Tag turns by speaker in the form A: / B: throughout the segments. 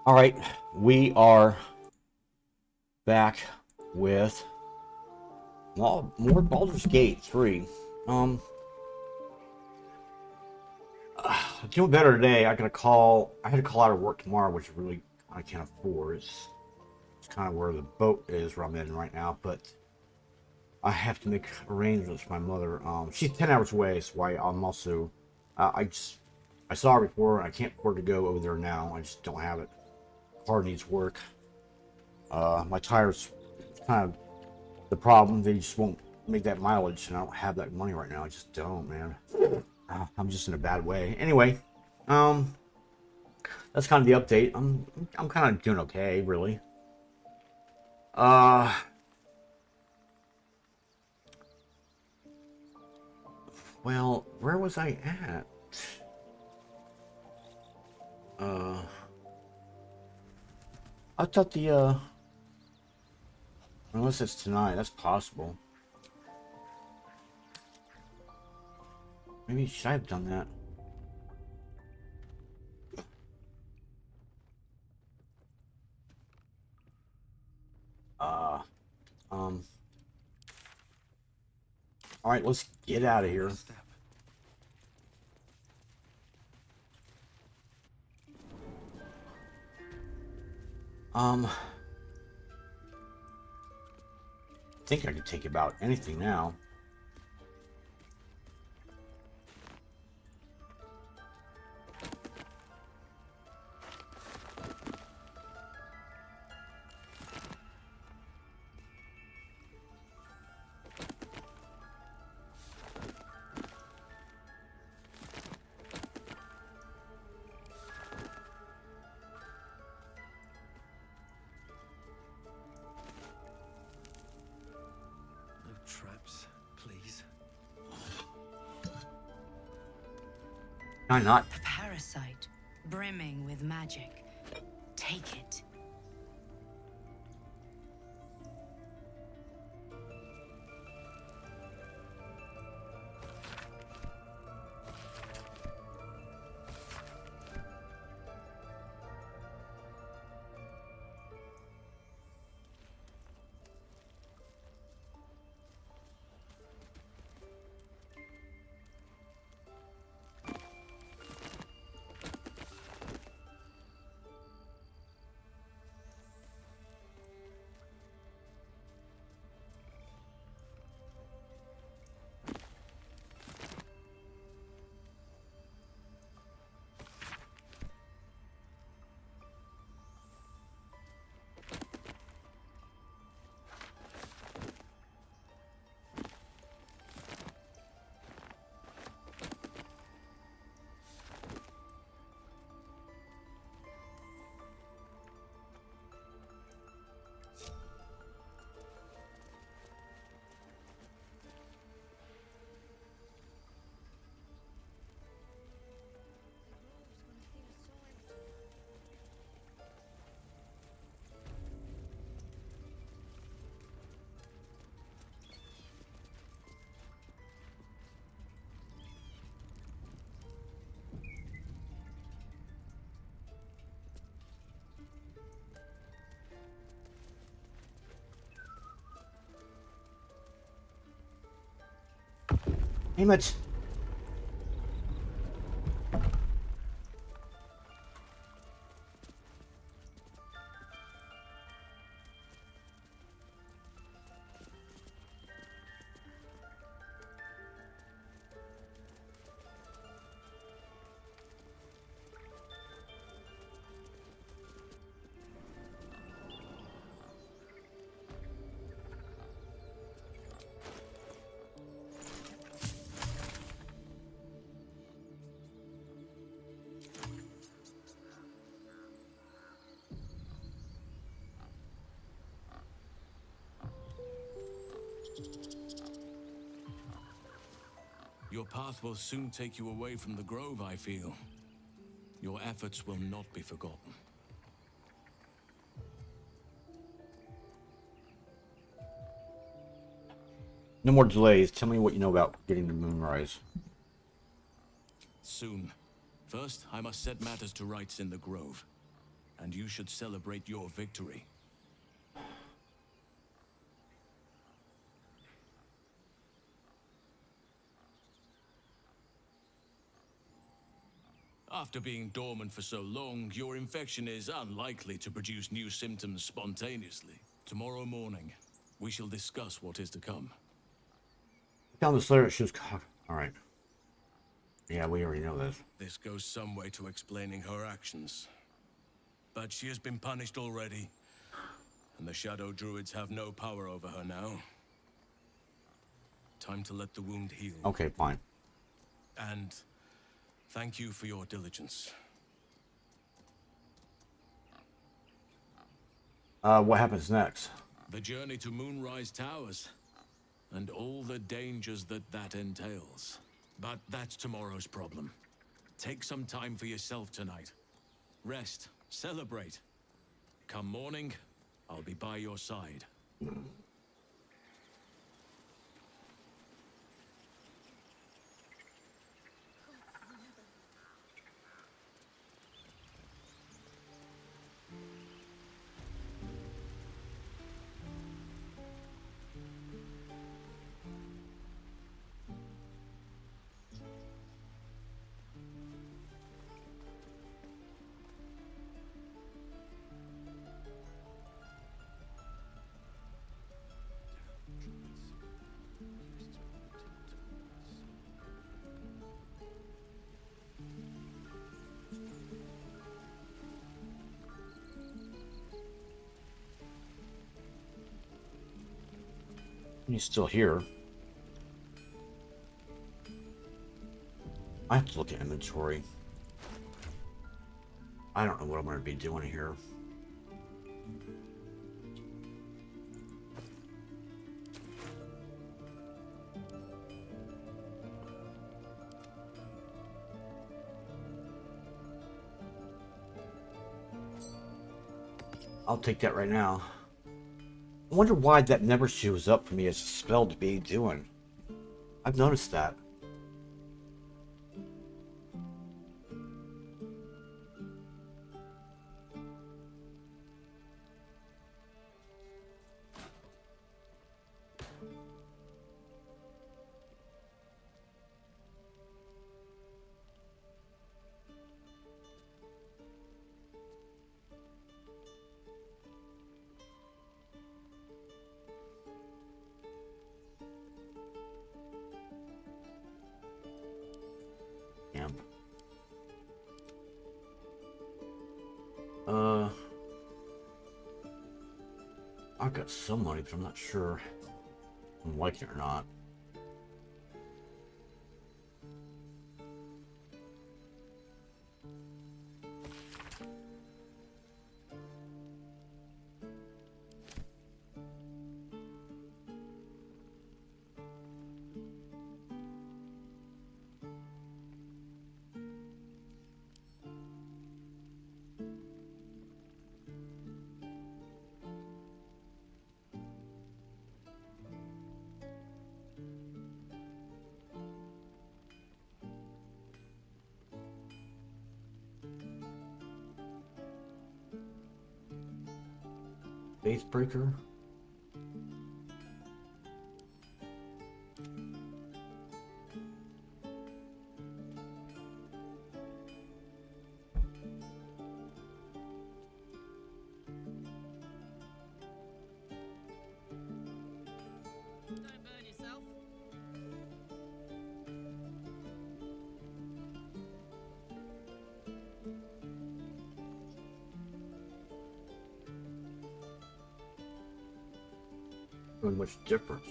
A: All right, we are back with more Baldur's Gate 3. Um, doing better today. I had to call out of work tomorrow, which really I can't afford. It's kind of where the boat is where I'm in right now, but I have to make arrangements for my mother. She's 10 hours away, so I'm also I saw her before, and I can't afford to go over there now. I just don't have it. Car needs work. My tires kind of the problem. They just won't make that mileage, and I don't have that money right now. I just don't, man. I'm just in a bad way. Anyway, um, that's kind of the update. I'm kind of doing okay, really. Uh, well, where was I at? Uh, I thought unless it's tonight, that's possible. Maybe should I have done that? Uh, um. All right, let's get out of here. I think I can take about anything now.
B: Traps, please.
A: Why not?
C: A parasite, brimming with magic. Take it.
A: Damn it.
B: Your path will soon take you away from the grove, I feel. Your efforts will not be forgotten.
A: No more delays. Tell me what you know about getting the moonrise.
B: Soon. First, I must set matters to rights in the grove. and you should celebrate your victory. After being dormant for so long, your infection is unlikely to produce new symptoms spontaneously. Tomorrow morning, we shall discuss what is to come.
A: Down the Slayer, she was caught. Alright. Yeah, we already know this.
B: This goes some way to explaining her actions. But she has been punished already, and the Shadow Druids have no power over her now. Time to let the wound heal.
A: Okay, fine.
B: And thank you for your diligence.
A: What happens next?
B: The journey to Moonrise Towers, and all the dangers that entails. But that's tomorrow's problem. Take some time for yourself tonight. Rest, celebrate. Come morning, I'll be by your side.
A: He's still here. I have to look at inventory. I don't know what I'm going to be doing here. I'll take that right now. I wonder why that never shows up for me as a spell to be doing. I've noticed that. I've got some money, but I'm not sure I'm liking it or not. Faithbreaker.
D: Don't burn yourself.
A: Not much difference.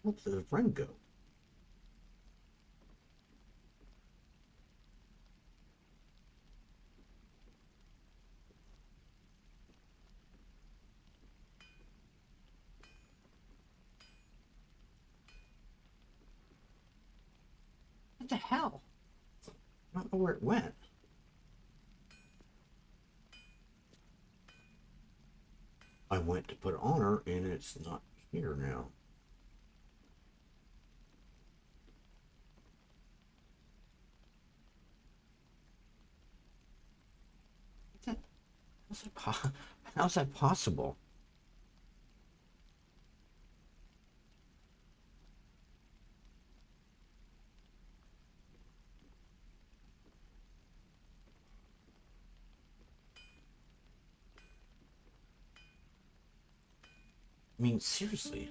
A: hell did the friend go? What the hell? I don't know where it went. I went to put it on her and it's not here now. How's that possible? I mean, seriously.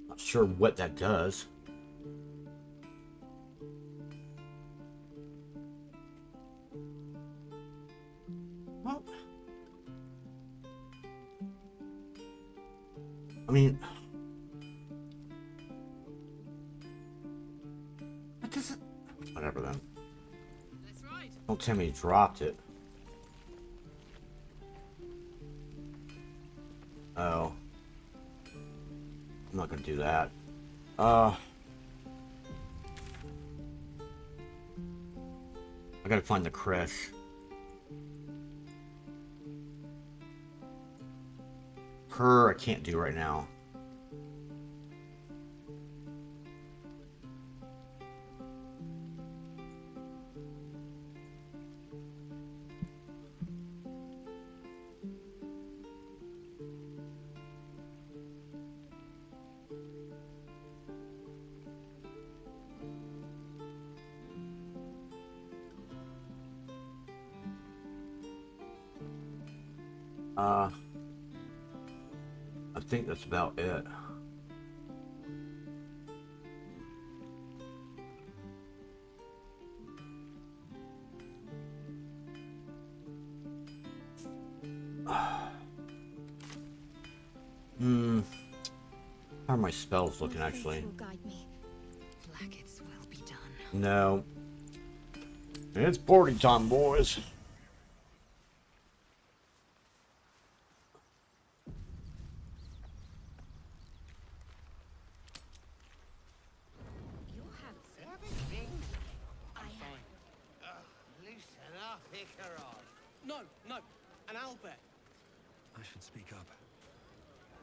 A: Not sure what that does. Well, I mean, what does it? Whatever then.
D: That's right.
A: Don't tell me he dropped it. Oh. I'm not gonna do that. I gotta find the creche. Her, I can't do right now. I think that's about it. How are my spells looking actually?
C: Guide me. Like it's will be done.
A: No. It's party time, boys.
C: You'll have
E: Everything. I'm fine. Loosen up, Icarod.
D: No, no. An Albert.
F: I should speak up.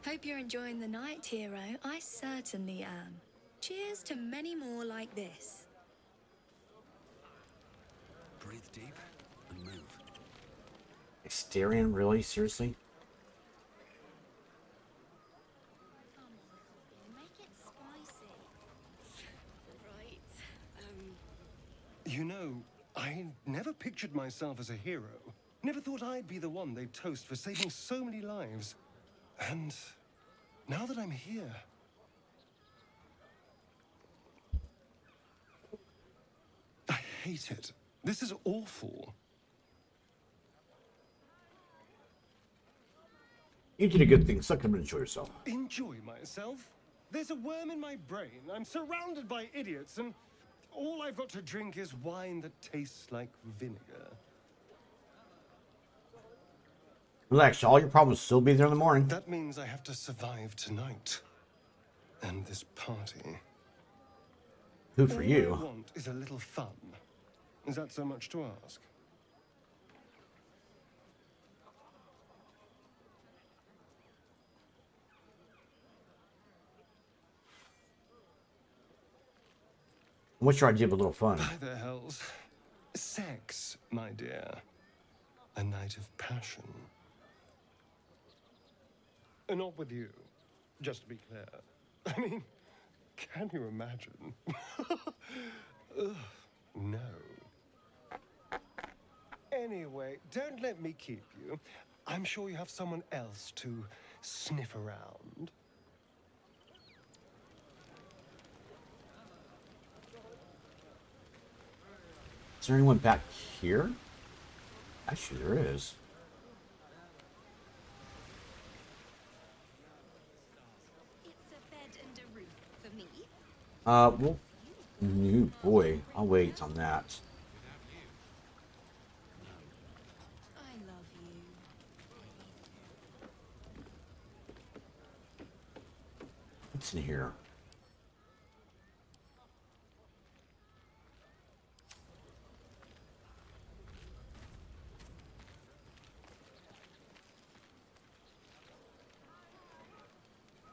G: Hope you're enjoying the night, hero. I certainly am. Cheers to many more like this.
F: Breathe deep and move.
A: Exterion, really? Seriously?
G: Make it spicy. Right.
F: You know, I never pictured myself as a hero. Never thought I'd be the one they'd toast for saving so many lives. And now that I'm here, I hate it. This is awful.
A: You did a good thing. Suck them and enjoy yourself.
F: Enjoy myself? There's a worm in my brain. I'm surrounded by idiots, and all I've got to drink is wine that tastes like vinegar.
A: Relax, all your problems will still be there in the morning.
F: That means I have to survive tonight. And this party.
A: Who for
F: All I
A: you?
F: want is a little fun. Is that so much to ask?
A: What's your idea of a little fun?
F: By the hells. Sex, my dear. A night of passion. Not with you, just to be clear. I mean, can you imagine? Ugh, no. Anyway, don't let me keep you. I'm sure you have someone else to sniff around.
A: Is there anyone back here? Actually, there is.
G: It's a bed and a roof for me.
A: Well, new boy. I'll wait on that.
G: I love you.
A: What's in here?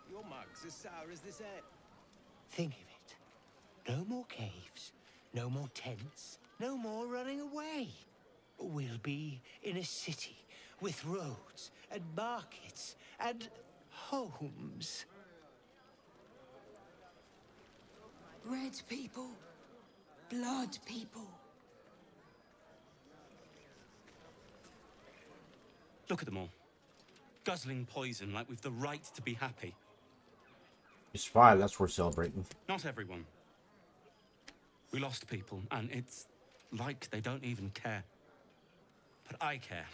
E: Your mug's as sour as this air. Think of it. No more caves, no more tents, no more running away. We'll be in a city with roads and markets and homes.
C: Red people. Blood people.
H: Look at them all. Guzzling poison like we've the right to be happy.
A: You survived, that's worth celebrating.
H: Not everyone. We lost people, and it's like they don't even care. But I care.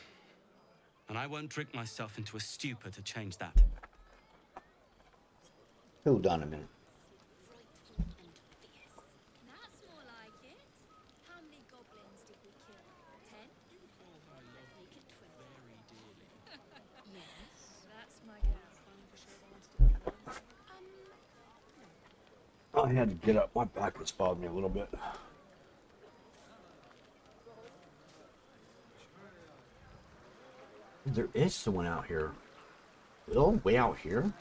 H: And I won't drink myself into a stupor to change that.
A: Hold on a minute.
G: Frightful and fierce. That's more like it. How many goblins did we kill? 10? Let's make it 20. Yes, that's my girl.
A: I had to get up. My back was bothering me a little bit. There is someone out here. Bill, way out here?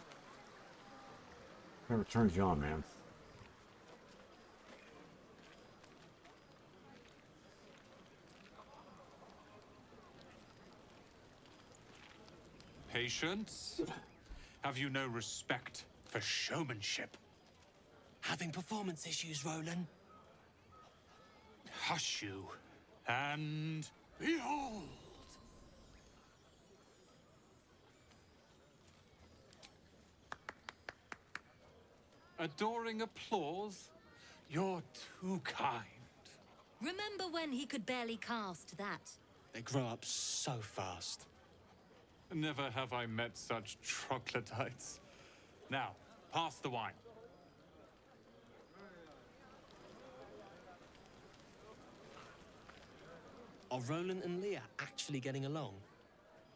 A: Never turns you on, man.
I: Patience? Have you no respect for showmanship?
E: Having performance issues, Roland?
I: Hush you, and behold! Adoring applause? You're too kind.
J: Remember when he could barely cast that?
E: They grow up so fast.
I: Never have I met such troglodytes. Now, pass the wine.
E: Are Roland and Leah actually getting along?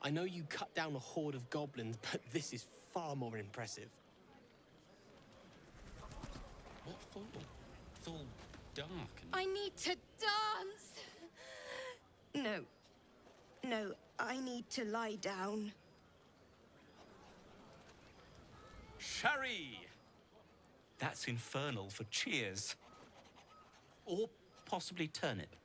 E: I know you cut down a horde of goblins, but this is far more impressive.
H: What for? It's all dark and...
G: I need to dance! No. No, I need to lie down.
H: Sherry! That's infernal for cheers. Or possibly turnip.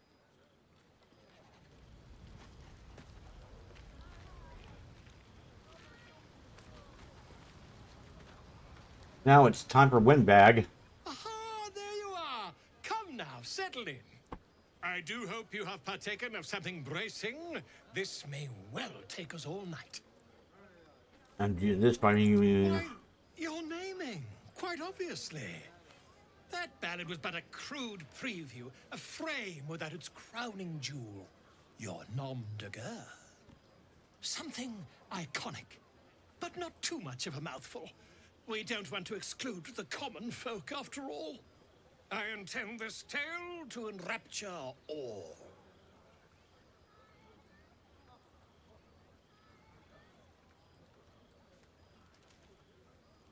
A: Now it's time for windbag.
B: Aha, there you are. Come now, settle in. I do hope you have partaken of something bracing. This may well take us all night.
A: And this by you.
B: Why, you're naming, quite obviously. That ballad was but a crude preview, a frame without its crowning jewel. Your nom de guerre. Something iconic, but not too much of a mouthful. We don't want to exclude the common folk, after all. I intend this tale to enrapture all.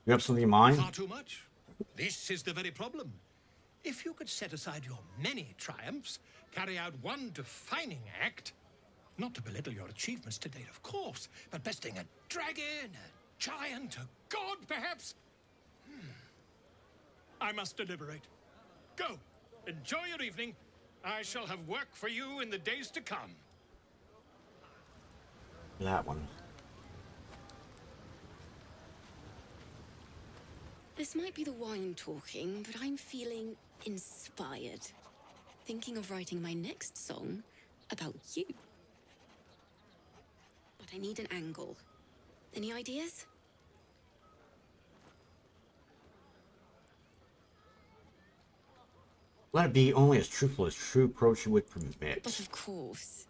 A: You have something in mind?
B: Far too much. This is the very problem. If you could set aside your many triumphs, carry out one defining act, not to belittle your achievements to date, of course, but besting a dragon, a giant, a god, perhaps. I must deliberate. Go. Enjoy your evening. I shall have work for you in the days to come.
A: That one.
J: This might be the wine talking, but I'm feeling inspired. Thinking of writing my next song about you. But I need an angle. Any ideas?
A: Let it be only as truthful as true approach would permit.
J: But of course,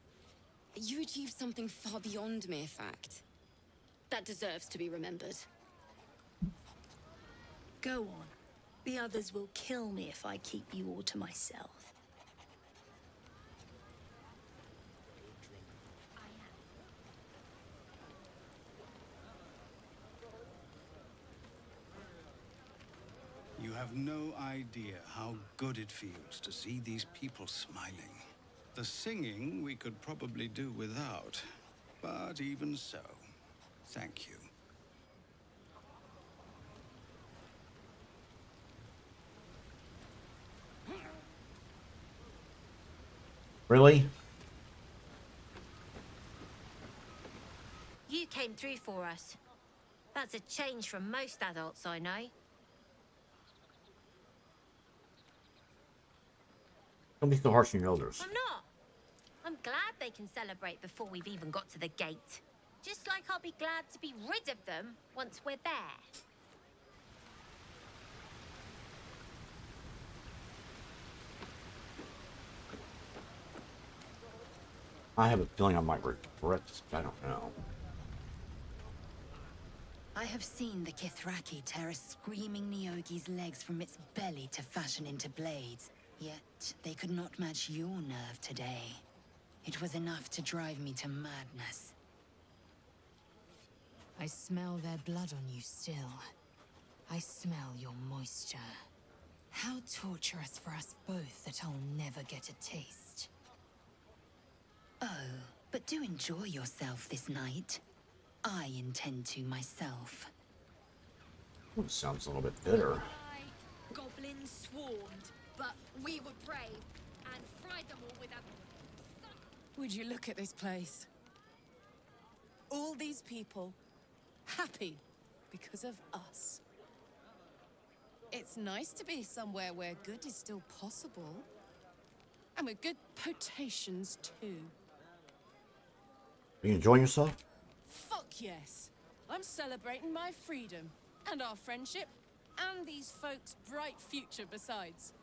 J: You achieved something far beyond mere fact. That deserves to be remembered.
K: Go on. The others will kill me if I keep you all to myself.
L: You have no idea how good it feels to see these people smiling. The singing we could probably do without, but even so, thank you.
A: Really?
M: You came through for us. That's a change from most adults I know.
A: Don't be so harsh on your elders.
M: I'm not. I'm glad they can celebrate before we've even got to the gate. Just like I'll be glad to be rid of them once we're there.
A: I have a feeling I might regret this, but I don't know.
N: I have seen the Kithraki tear a screaming Neogi's legs from its belly to fashion into blades. Yet they could not match your nerve today. It was enough to drive me to madness.
C: I smell their blood on you still. I smell your moisture. How torturous for us both that I'll never get a taste.
N: Oh, but do enjoy yourself this night. I intend to myself.
A: Ooh, sounds a little bit bitter.
G: Goblins swarmed, but we were brave and fried them all with a...
K: Would you look at this place? All these people happy because of us. It's nice to be somewhere where good is still possible. And with good potations too.
A: Are you enjoying yourself?
K: Fuck yes. I'm celebrating my freedom and our friendship and these folks' bright future besides.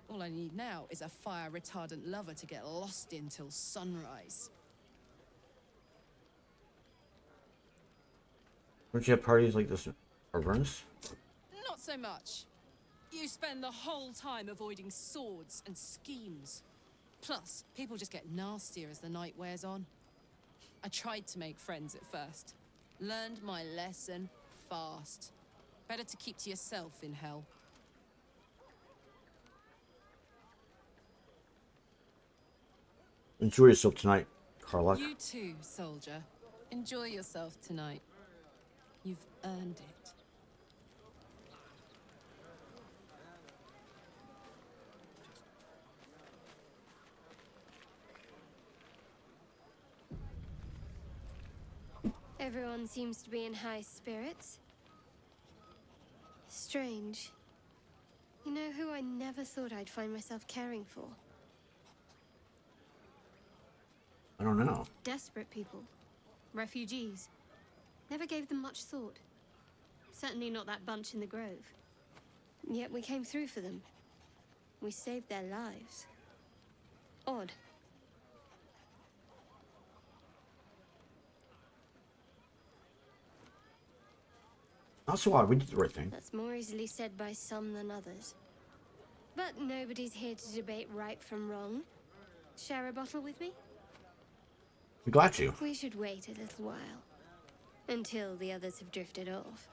K: All I need now is a fire-retardant lover to get lost in till sunrise.
A: Don't you have parties like this or Vernus?
K: Not so much. You spend the whole time avoiding swords and schemes. Plus, people just get nastier as the night wears on. I tried to make friends at first. Learned my lesson fast. Better to keep to yourself in hell.
A: Enjoy yourself tonight, Carla.
K: You too, soldier. Enjoy yourself tonight. You've earned it.
O: Everyone seems to be in high spirits. Strange. You know who I never thought I'd find myself caring for?
A: I don't know.
O: Desperate people. Refugees. Never gave them much thought. Certainly not that bunch in the grove. Yet we came through for them. We saved their lives. Odd.
A: Not so odd, we did the right thing.
O: That's more easily said by some than others. But nobody's here to debate right from wrong. Share a bottle with me?
A: Be glad to.
O: We should wait a little while. Until the others have drifted off.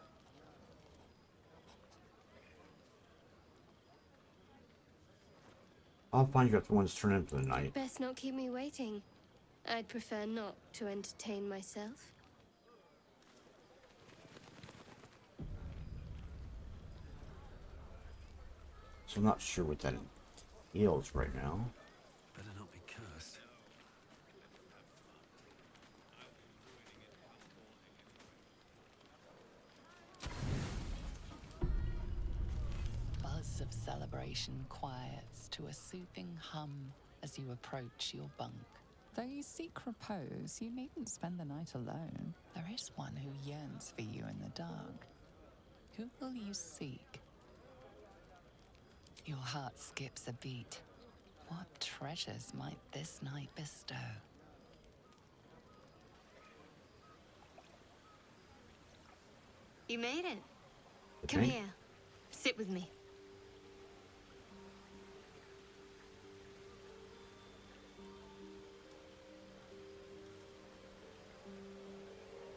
A: I'll find you after one's turn in for the night.
O: Best not keep me waiting. I'd prefer not to entertain myself.
A: So I'm not sure what that entails right now.
L: Better not be cursed.
P: Buzz of celebration quiets to a soothing hum as you approach your bunk. Though you seek repose, you needn't spend the night alone. There is one who yearns for you in the dark. Who will you seek? Your heart skips a beat. What treasures might this night bestow?
O: You made it. Come
A: Okay.
O: here. Sit with me.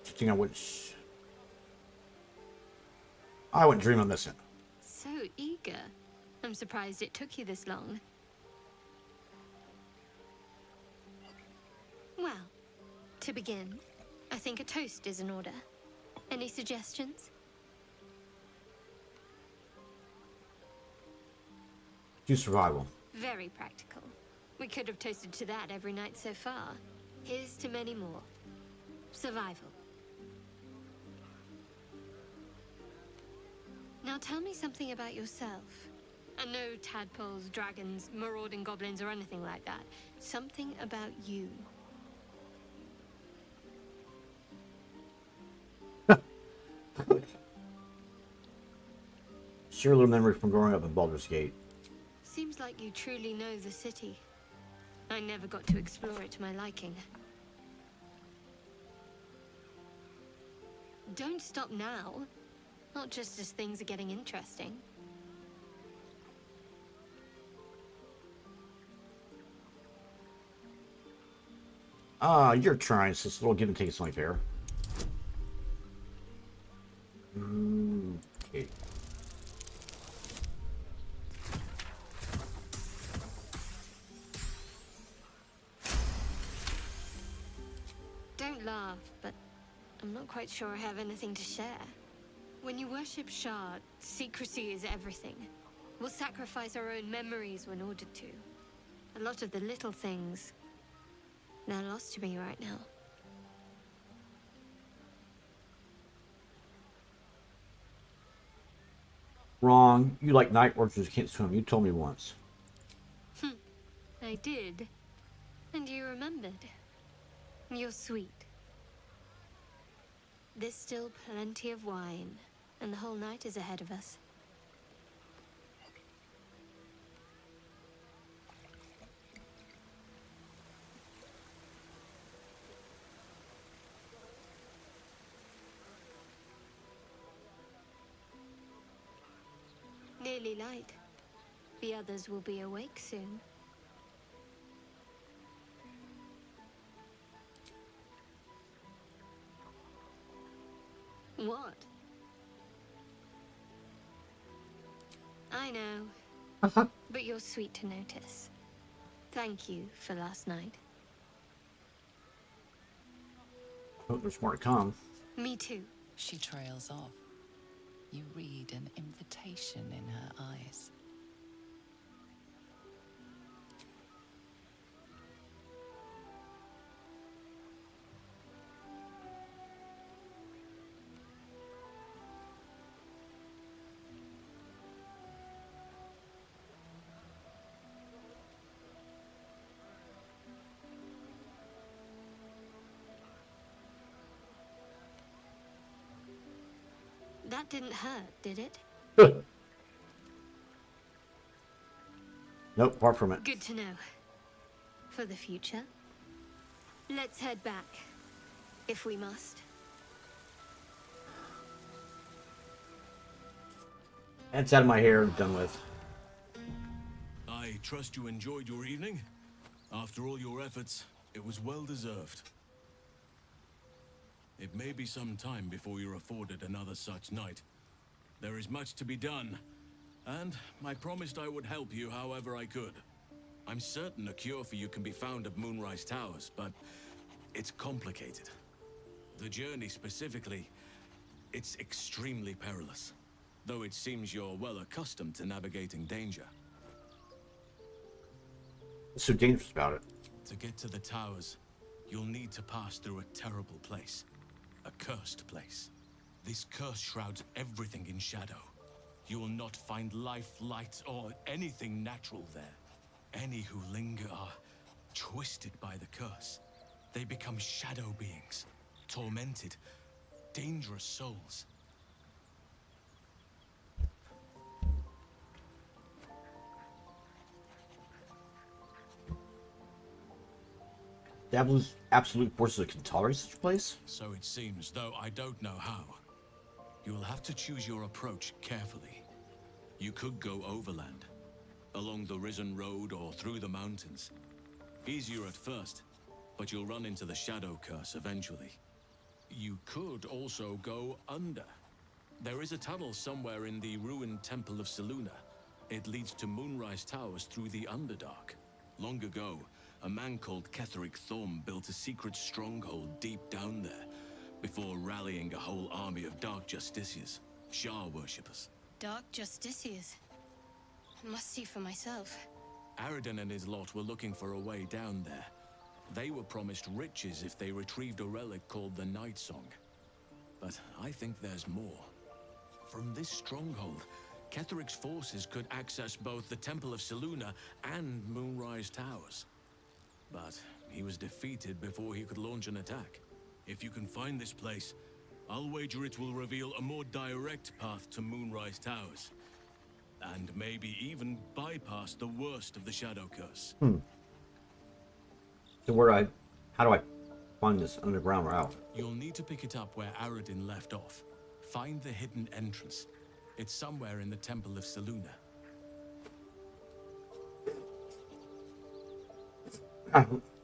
A: Something I wouldn't dream of missing.
O: So eager. I'm surprised it took you this long. Well, to begin, I think a toast is in order. Any suggestions?
A: To survival.
O: Very practical. We could have toasted to that every night so far. Here's to many more. Survival. Now tell me something about yourself. And no tadpoles, dragons, marauding goblins, or anything like that. Something about you.
A: Share a little memory from growing up in Baldur's Gate.
O: Seems like you truly know the city. I never got to explore it to my liking. Don't stop now. Not just as things are getting interesting.
A: You're trying, so it's a little give and take is only fair. Okay.
O: Don't laugh, but I'm not quite sure I have anything to share. When you worship Shard, secrecy is everything. We'll sacrifice our own memories when ordered to. A lot of the little things, they're lost to me right now.
A: Wrong. You like night orchards who can't swim. You told me once.
O: I did. And you remembered. You're sweet. There's still plenty of wine, and the whole night is ahead of us. Nearly light. The others will be awake soon. What? I know. But you're sweet to notice. Thank you for last night.
A: Oh, there's more to come.
O: Me too.
P: She trails off. You read an invitation in her eyes.
O: That didn't hurt, did it?
A: Nope, far from it.
O: Good to know. For the future. Let's head back. If we must.
A: That's out of my hair and done with.
B: I trust you enjoyed your evening. After all your efforts, it was well deserved. It may be some time before you're afforded another such night. There is much to be done, and I promised I would help you however I could. I'm certain a cure for you can be found at Moonrise Towers, but it's complicated. The journey specifically, it's extremely perilous, though it seems you're well accustomed to navigating danger.
A: What's so dangerous about it?
B: To get to the towers, you'll need to pass through a terrible place. A cursed place. This curse shrouds everything in shadow. You will not find life, light, or anything natural there. Any who linger are twisted by the curse. They become shadow beings, tormented, dangerous souls.
A: Dabble's absolute forces can tolerate such a place?
B: So it seems, though I don't know how. You will have to choose your approach carefully. You could go overland, along the Risen Road or through the mountains. Easier at first, but you'll run into the Shadow Curse eventually. You could also go under. There is a tunnel somewhere in the ruined Temple of Selûne. It leads to Moonrise Towers through the Underdark. Long ago, a man called Ketheric Thorm built a secret stronghold deep down there, before rallying a whole army of Dark Justiciars, Shah worshippers.
O: Dark Justiciars. I must see for myself.
B: Aradin and his lot were looking for a way down there. They were promised riches if they retrieved a relic called the Night Song. But I think there's more. From this stronghold, Ketheric's forces could access both the Temple of Selûne and Moonrise Towers. But he was defeated before he could launch an attack. If you can find this place, I'll wager it will reveal a more direct path to Moonrise Towers. And maybe even bypass the worst of the Shadow Curse.
A: So how do I find this underground route?
B: You'll need to pick it up where Aradin left off. Find the hidden entrance. It's somewhere in the Temple of Selûne.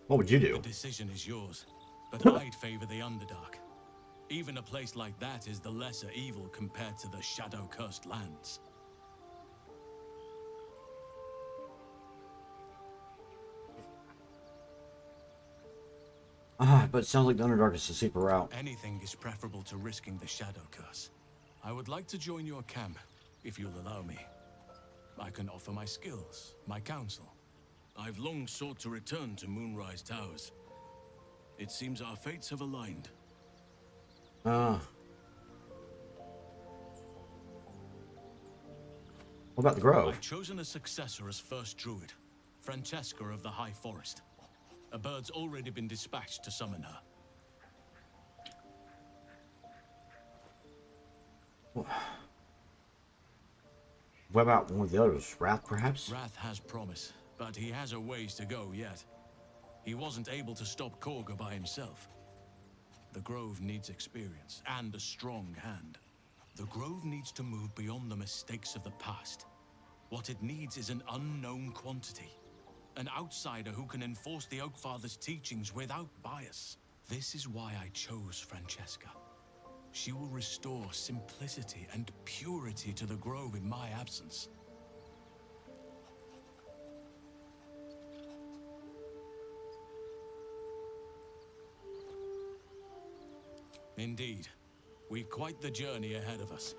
A: What would you do?
B: The decision is yours, but I'd favor the Underdark. Even a place like that is the lesser evil compared to the Shadow-cursed lands.
A: But it sounds like the Underdark is the safer route.
B: Anything is preferable to risking the Shadow Curse. I would like to join your camp, if you'll allow me. I can offer my skills, my counsel. I've long sought to return to Moonrise Towers. It seems our fates have aligned.
A: What about the Grove?
B: I've chosen a successor as first druid, Francesca of the High Forest. A bird's already been dispatched to summon her.
A: What about one of the others? Wrath, perhaps?
B: Wrath has promise, but he has a ways to go yet. He wasn't able to stop Korga by himself. The Grove needs experience and a strong hand. The Grove needs to move beyond the mistakes of the past. What it needs is an unknown quantity. An outsider who can enforce the Oakfather's teachings without bias. This is why I chose Francesca. She will restore simplicity and purity to the Grove in my absence. Indeed. We've quite the journey ahead of us.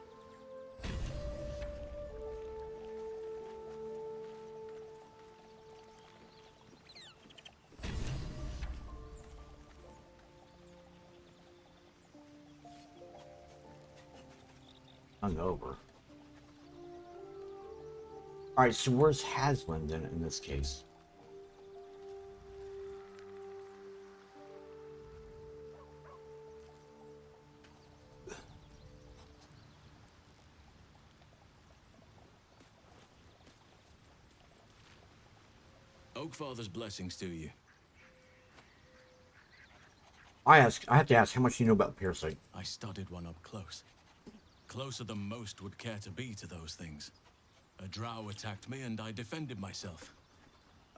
A: Over. Alright, so where's Haslin then in this case?
B: Oakfather's blessings to you.
A: I have to ask, how much do you know about the parasite?
B: I studied one up close. Closer than most would care to be to those things. A drow attacked me and I defended myself.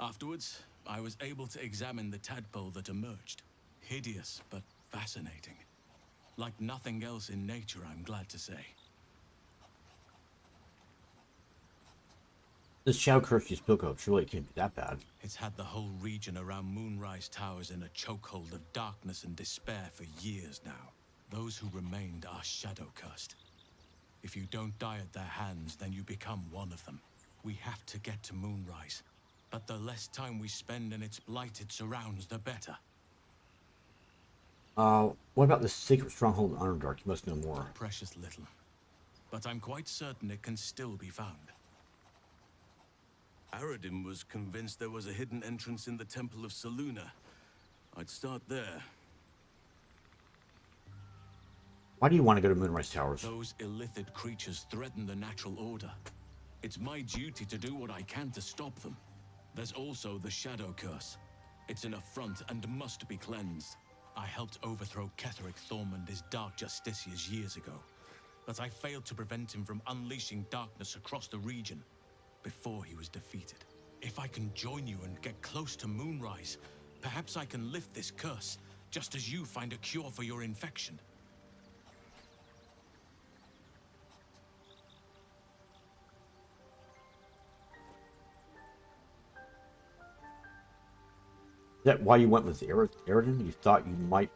B: Afterwards, I was able to examine the tadpole that emerged. Hideous, but fascinating. Like nothing else in nature, I'm glad to say.
A: This Shadow Curse you spoke of surely can't be that bad.
B: It's had the whole region around Moonrise Towers in a chokehold of darkness and despair for years now. Those who remained are shadow-cursed. If you don't die at their hands, then you become one of them. We have to get to Moonrise, but the less time we spend in its blighted surrounds, the better.
A: What about the secret stronghold in Underdark? You must know more.
B: Precious little, but I'm quite certain it can still be found. Aradin was convinced there was a hidden entrance in the Temple of Selûne. I'd start there.
A: Why do you want to go to Moonrise Towers?
B: Those illithid creatures threaten the natural order. It's my duty to do what I can to stop them. There's also the Shadow Curse. It's an affront and must be cleansed. I helped overthrow Ketheric Thorm and his Dark Justiciars years ago. but I failed to prevent him from unleashing darkness across the region before he was defeated. If I can join you and get close to Moonrise, perhaps I can lift this curse, just as you find a cure for your infection.
A: Is that why you went with Eridan? You thought you might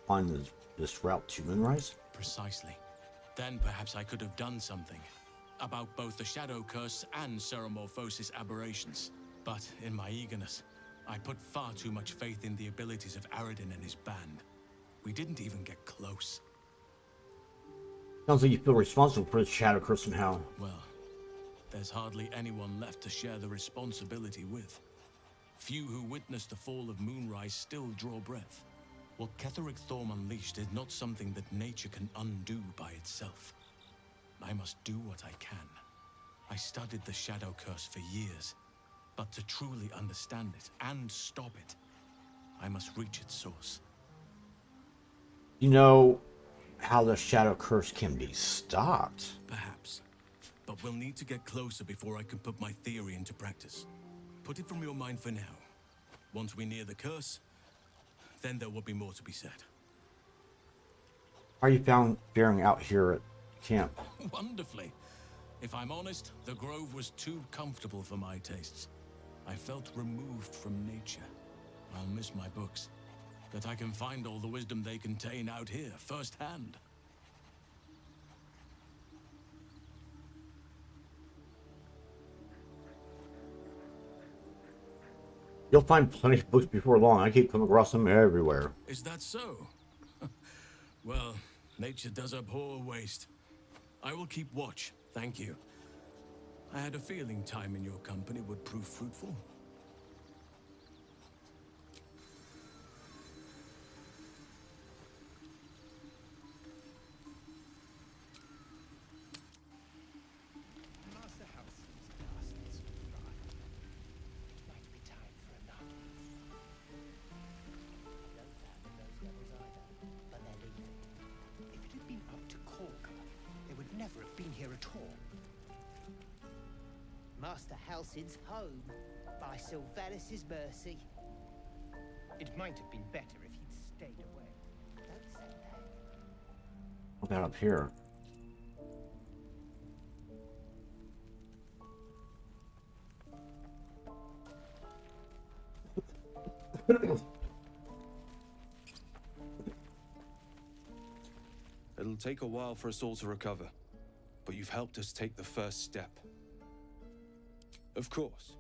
A: find this route to Moonrise?
B: Precisely. Then perhaps I could have done something about both the Shadow Curse and Ceremorphosis aberrations. But in my eagerness, I put far too much faith in the abilities of Aradin and his band. We didn't even get close.
A: Sounds like you feel responsible for the Shadow Curse somehow.
B: Well, there's hardly anyone left to share the responsibility with. Few who witnessed the fall of Moonrise still draw breath. What Ketheric Thorm unleashed is not something that nature can undo by itself. I must do what I can. I studied the Shadow Curse for years, but to truly understand it and stop it, I must reach its source.
A: You know how the Shadow Curse can be stopped?
B: Perhaps. But we'll need to get closer before I can put my theory into practice. Put it from your mind for now. Once we near the curse, then there will be more to be said.
A: How are you faring out here at camp?
B: Wonderfully. If I'm honest, the grove was too comfortable for my tastes. I felt removed from nature. I'll miss my books, but I can find all the wisdom they contain out here, firsthand.
A: You'll find plenty of books before long. I keep coming across them everywhere.
B: Is that so? Well, nature does abhor waste. I will keep watch, thank you. I had a feeling time in your company would prove fruitful.
E: Master House, bastards. It might be time for a nap. No fair than those devils either, but they're leaving. If it had been up to Corker, they would never have been here at all. Master Halcid's home, by Sylvanas' mercy. It might have been better if he'd stayed away. Don't say that.
A: What about up here?
Q: It'll take a while for us all to recover, but you've helped us take the first step. Of course.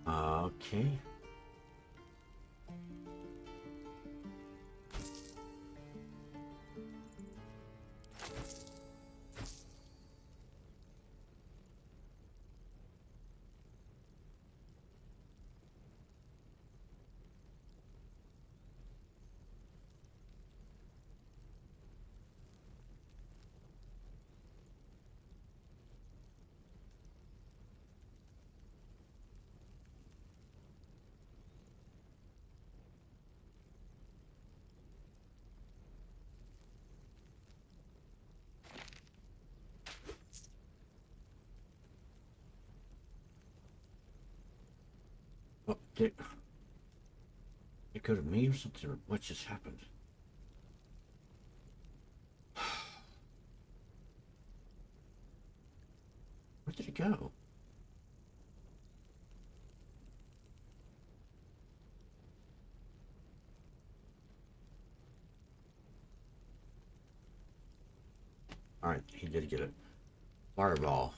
A: Okay. Oh, it could have me or something, or what just happened? Where did it go? Alright, he did get it. Fireball.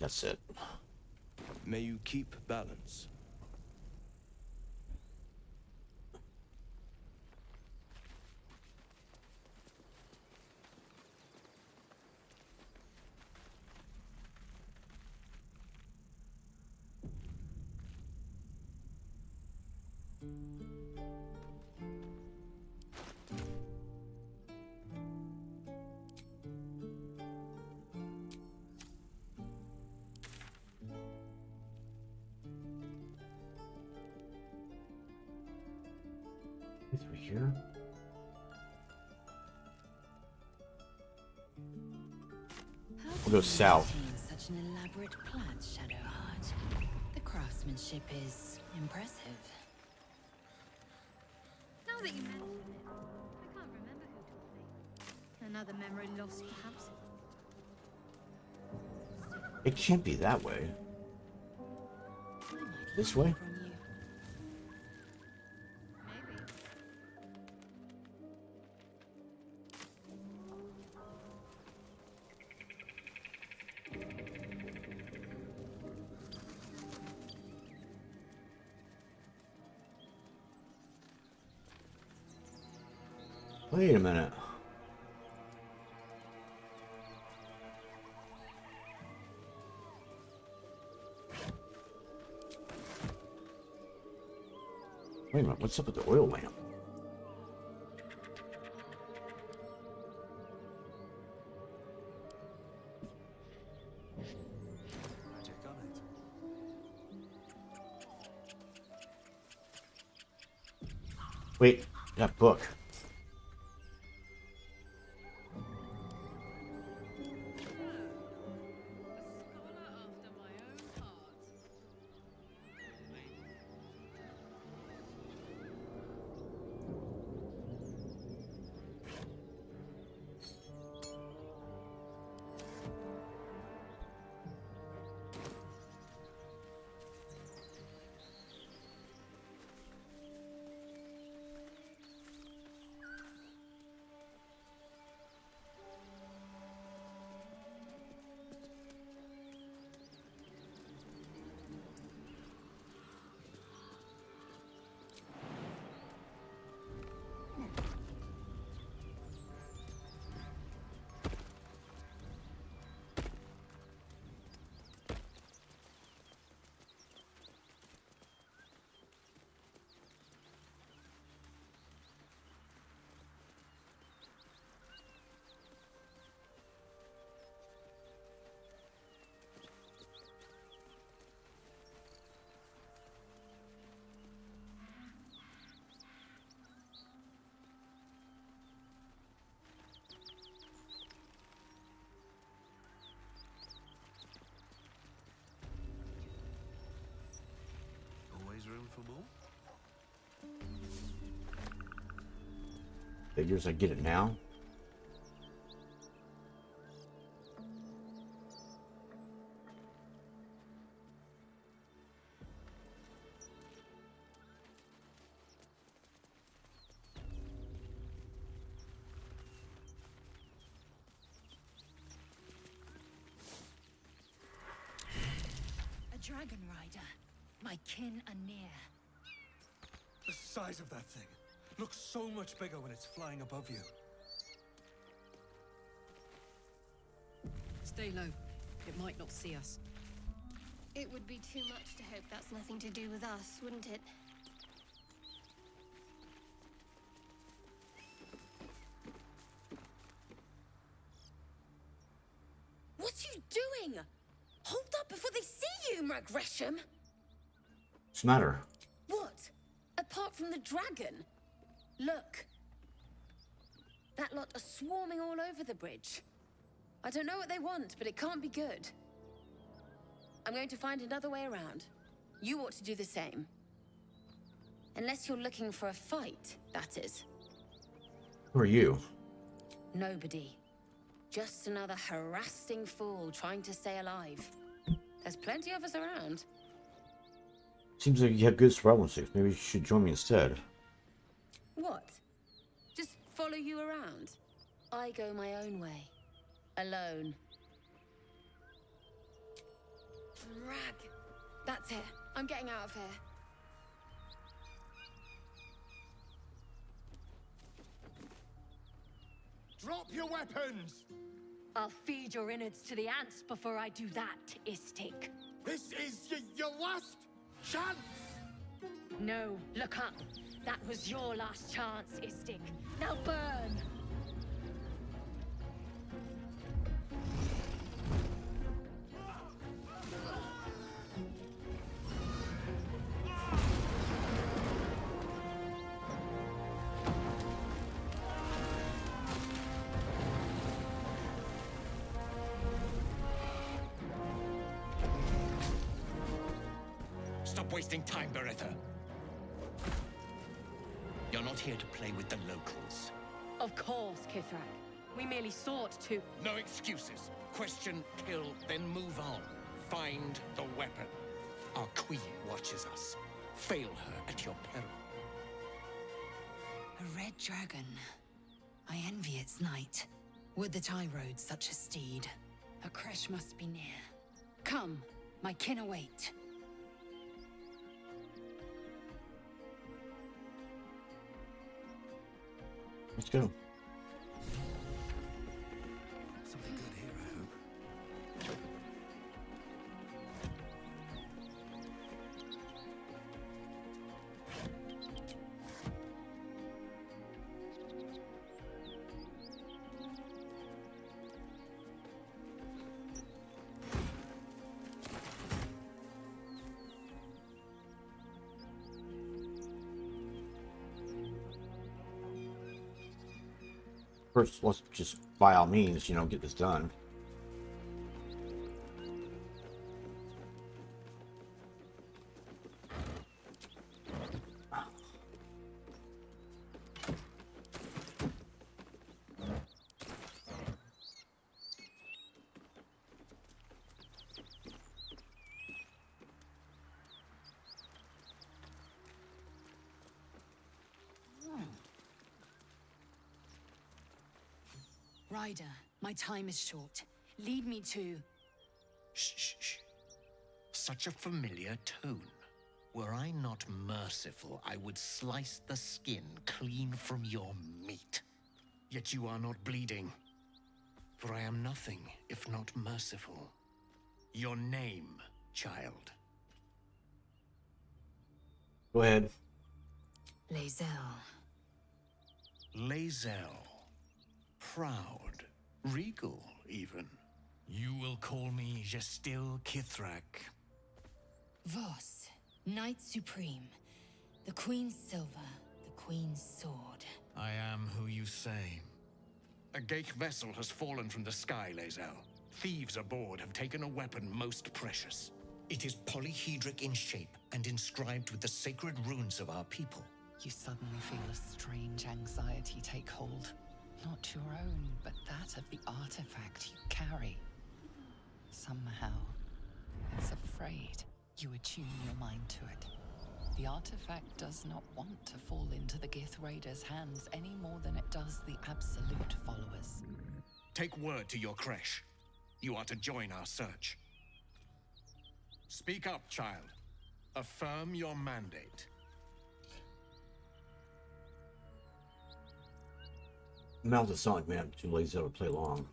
A: That's it.
Q: May you keep balance.
A: Through here. We'll go south.
N: Such an elaborate plan, Shadowheart. The craftsmanship is impressive.
O: Now that you mention it, I can't remember who taught me. Another memory lost, perhaps.
A: It can't be that way. This way? Wait a minute. Wait a minute, what's up with the oil lamp? Wait, that book.
R: Room for more?
A: Figures I get it now.
N: A dragon rider. My kin are near.
Q: The size of that thing looks so much bigger when it's flying above you.
K: Stay low. It might not see us.
O: It would be too much to hope that's nothing to do with us, wouldn't it?
J: What are you doing? Hold up before they see you, Gresham.
A: What's the matter?
J: What? Apart from the dragon? Look. That lot are swarming all over the bridge. I don't know what they want, but it can't be good. I'm going to find another way around. You ought to do the same. Unless you're looking for a fight, that is.
A: Who are you?
J: Nobody. Just another harassing fool trying to stay alive. There's plenty of us around.
A: Seems like you have good survival instincts. Maybe you should join me instead.
J: What? Just follow you around? I go my own way. Alone. Rag. That's it. I'm getting out of here.
E: Drop your weapons!
R: I'll feed your innards to the ants before I do that, Istik.
E: This is your last chance!
R: No, look up. That was your last chance, Istik. Now burn!
E: Stop wasting time, Beretta. You're not here to play with the locals.
R: Of course, Kithrak. We merely sought to...
E: No excuses. Question, kill, then move on. Find the weapon. Our queen watches us. Fail her at your peril.
N: A red dragon. I envy its knight. Would that I rode such a steed. A crash must be near. Come, my kin await.
A: Let's go.
L: Something good here, I hope.
A: First, let's just, by all means, you know, get this done.
N: Ryder, my time is short. Lead me to...
E: Shh, shh, shh. Such a familiar tone. Were I not merciful, I would slice the skin clean from your meat. Yet you are not bleeding. For I am nothing if not merciful. Your name, child.
A: Go ahead.
N: Lae'zel.
E: Lae'zel. Proud. Regal, even. You will call me Gestil Kithrak.
C: Voss, Knight Supreme. The Queen's silver, the Queen's sword.
E: I am who you say. A Geich vessel has fallen from the sky, Lae'zel. Thieves aboard have taken a weapon most precious. It is polyhedric in shape and inscribed with the sacred runes of our people.
P: You suddenly feel a strange anxiety take hold. Not your own, but that of the artifact you carry. Somehow, it's afraid. You attune your mind to it. The artifact does not want to fall into the Gith Raiders' hands any more than it does the Absolute followers.
E: Take word to your creche. You are to join our search. Speak up, child. Affirm your mandate.
A: Mount the Sonic Man too lazy to play long.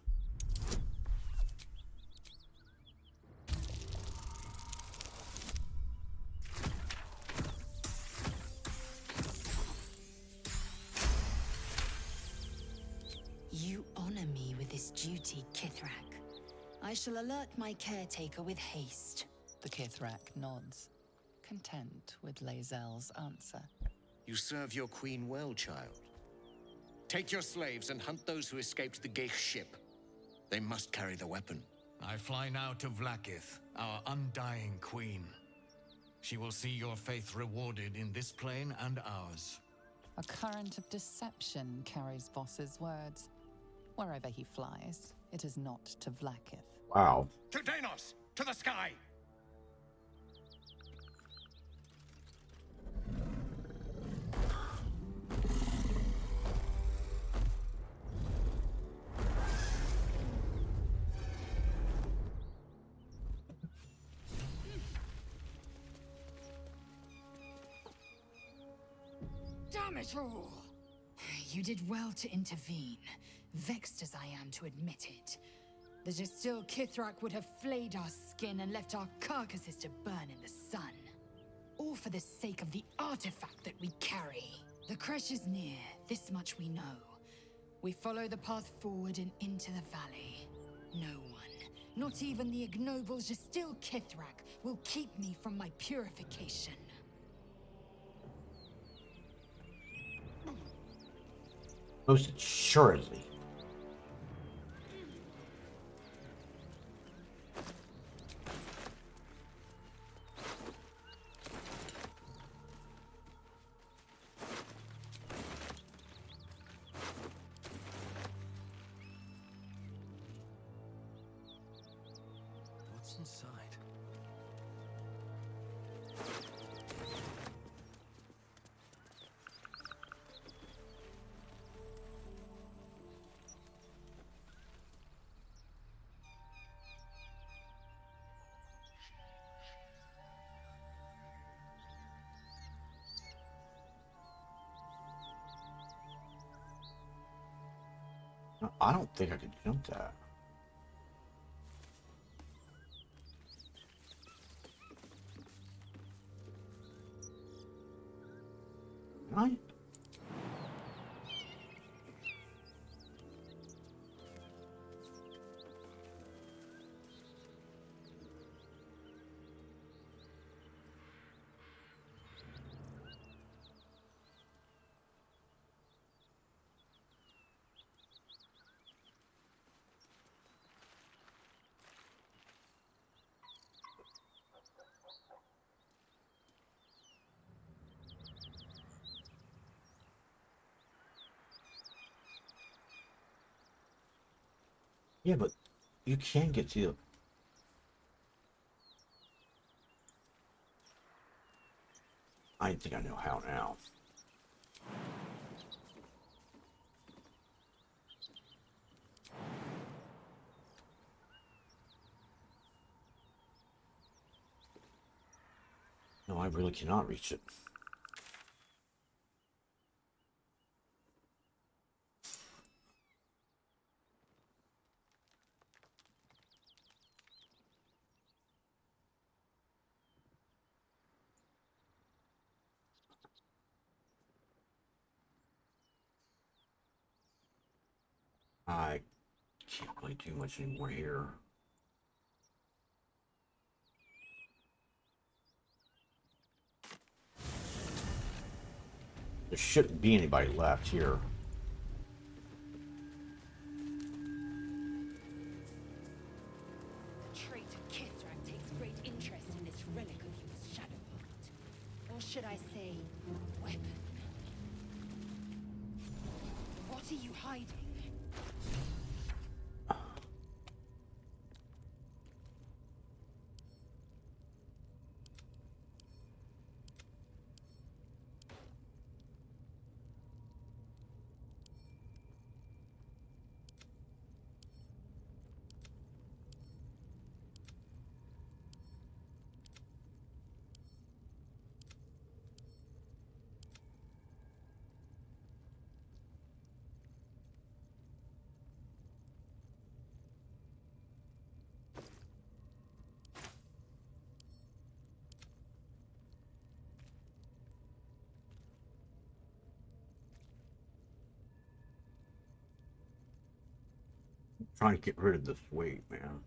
N: You honor me with this duty, Kithrak. I shall alert my caretaker with haste.
P: The Kithrak nods, content with Lae'zel's answer.
E: You serve your queen well, child. Take your slaves and hunt those who escaped the Geich ship. They must carry the weapon. I fly now to Vlaakith, our undying queen. She will see your faith rewarded in this plane and ours.
P: A current of deception carries Voss's words. Wherever he flies, it is not to Vlaakith.
A: Wow.
E: To Danos! To the sky!
C: Damn it all! You did well to intervene, vexed as I am to admit it. The distilled Kithrak would have flayed our skin and left our carcasses to burn in the sun. All for the sake of the artifact that we carry. The crash is near, this much we know. We follow the path forward and into the valley. No one, not even the ignoble Distilled Kithrak, will keep me from my purification.
A: Most assuredly.
B: What's inside?
A: No, I don't think I could jump that. Can I? Yeah, but you can get to the... I think I know how now. No, I really cannot reach it. I can't really do much anymore here. There shouldn't be anybody left here.
N: The traitor Kithrak takes great interest in this relic of yours, Shadowheart. Or should I say, weapon? What are you hiding?
A: I'm trying to get rid of this weight, man.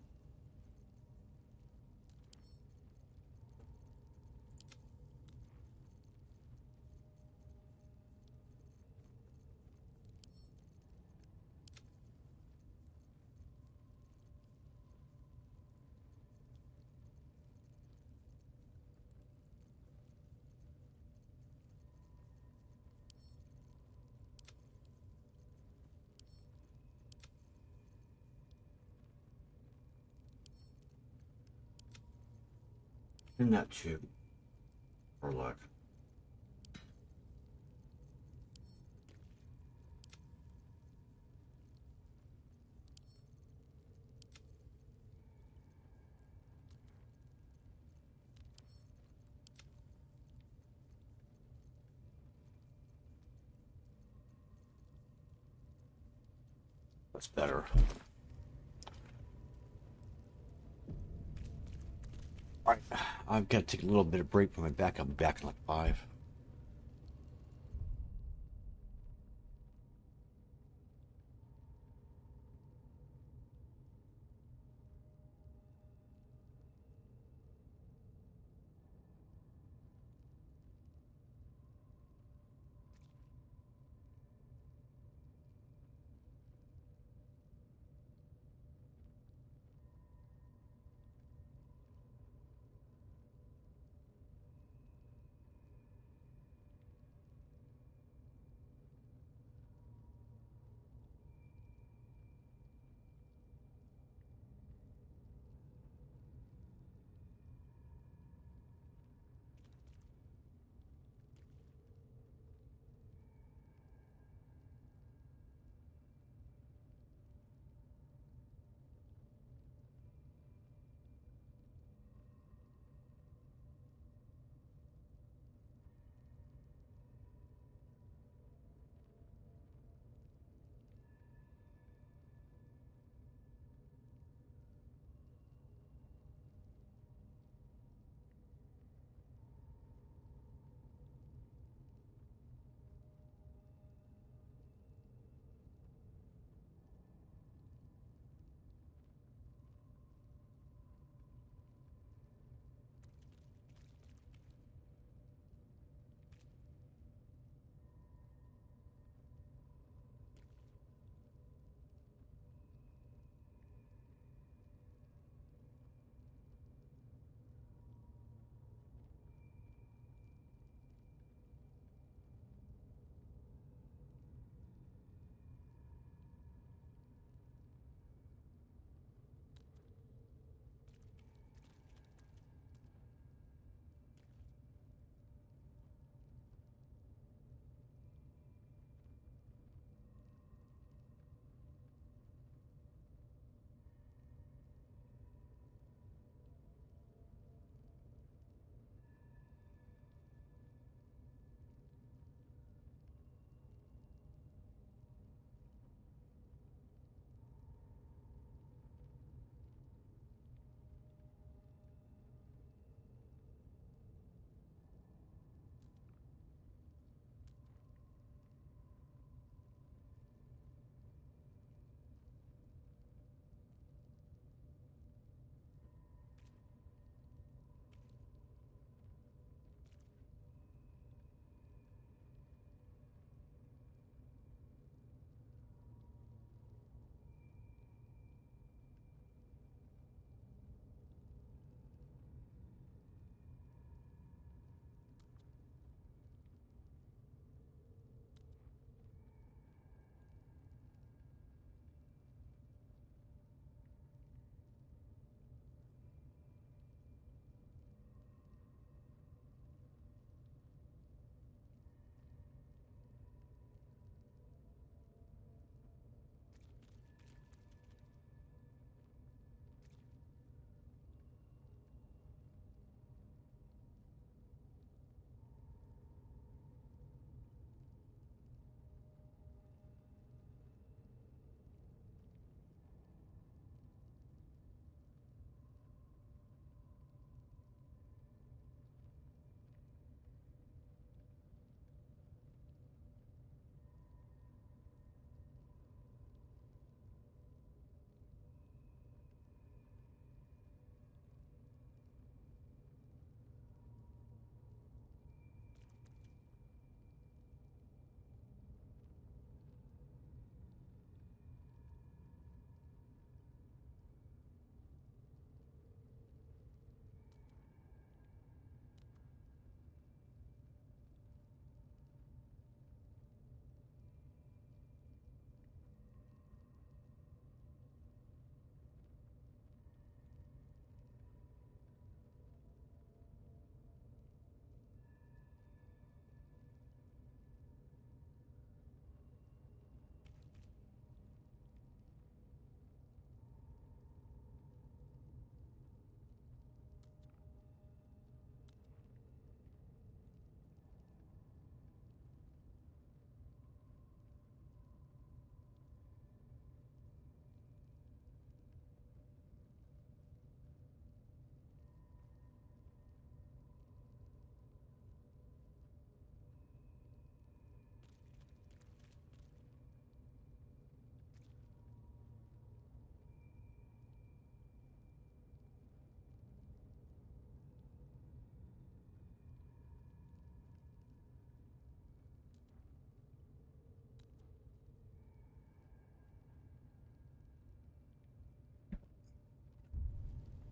A: In that tube. Or luck. That's better. Alright, I've got to take a little bit of break from my back. I'll be back in like 5.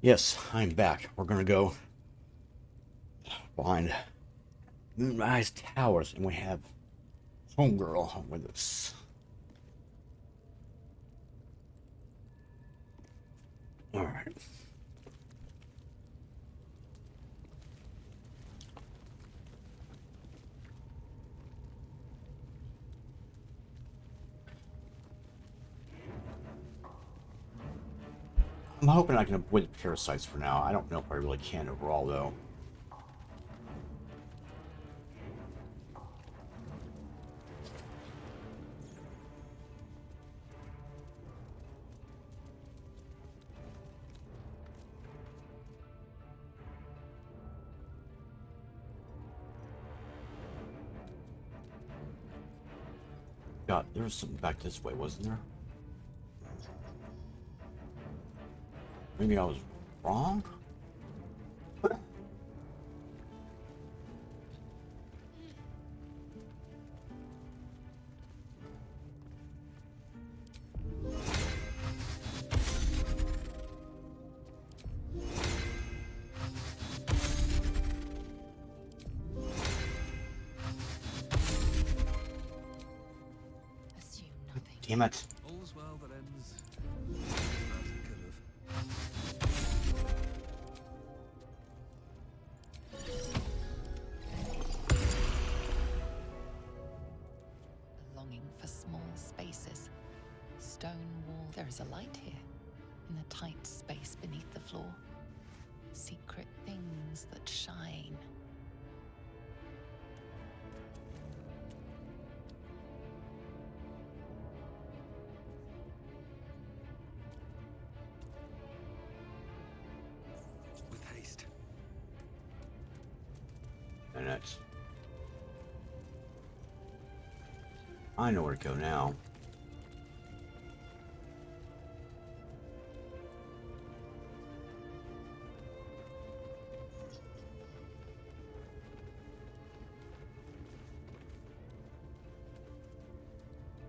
A: Yes, I'm back. We're gonna go find Moonrise Towers, and we have Homegirl with us. Alright. I'm hoping I can avoid the parasites for now. I don't know if I really can overall, though. God, there was something back this way, wasn't there? Maybe I was wrong? Damn it.
S: All's well that ends as it could have.
P: A longing for small spaces. Stone wall. There is a light here, in the tight space beneath the floor. Secret things that shine.
S: With haste.
A: And that's... I know where to go now.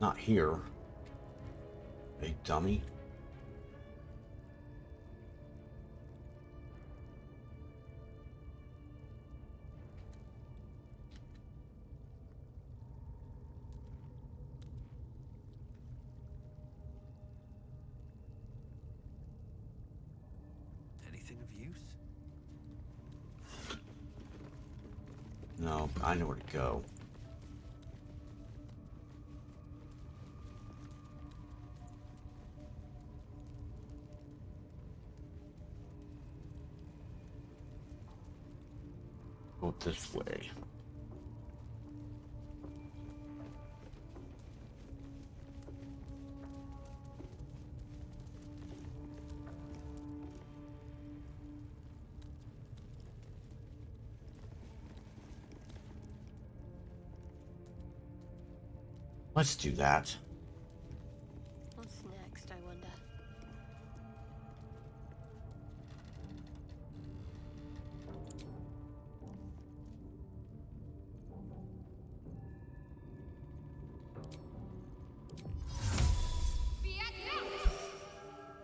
A: Not here. Big dummy.
S: Anything of use?
A: No, I know where to go. Go this way. Let's do that.
O: What's next, I wonder?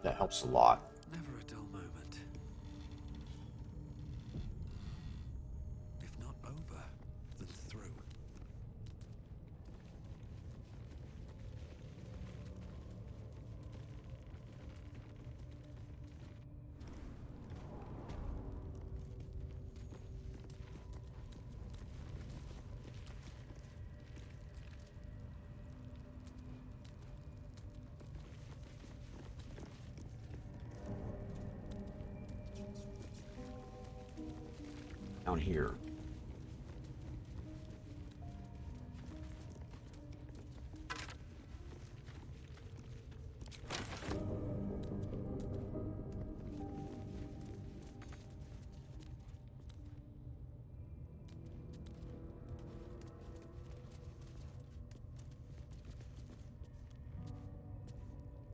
A: That helps a lot.
S: Never a dull moment. If not over, then through.
A: Down here.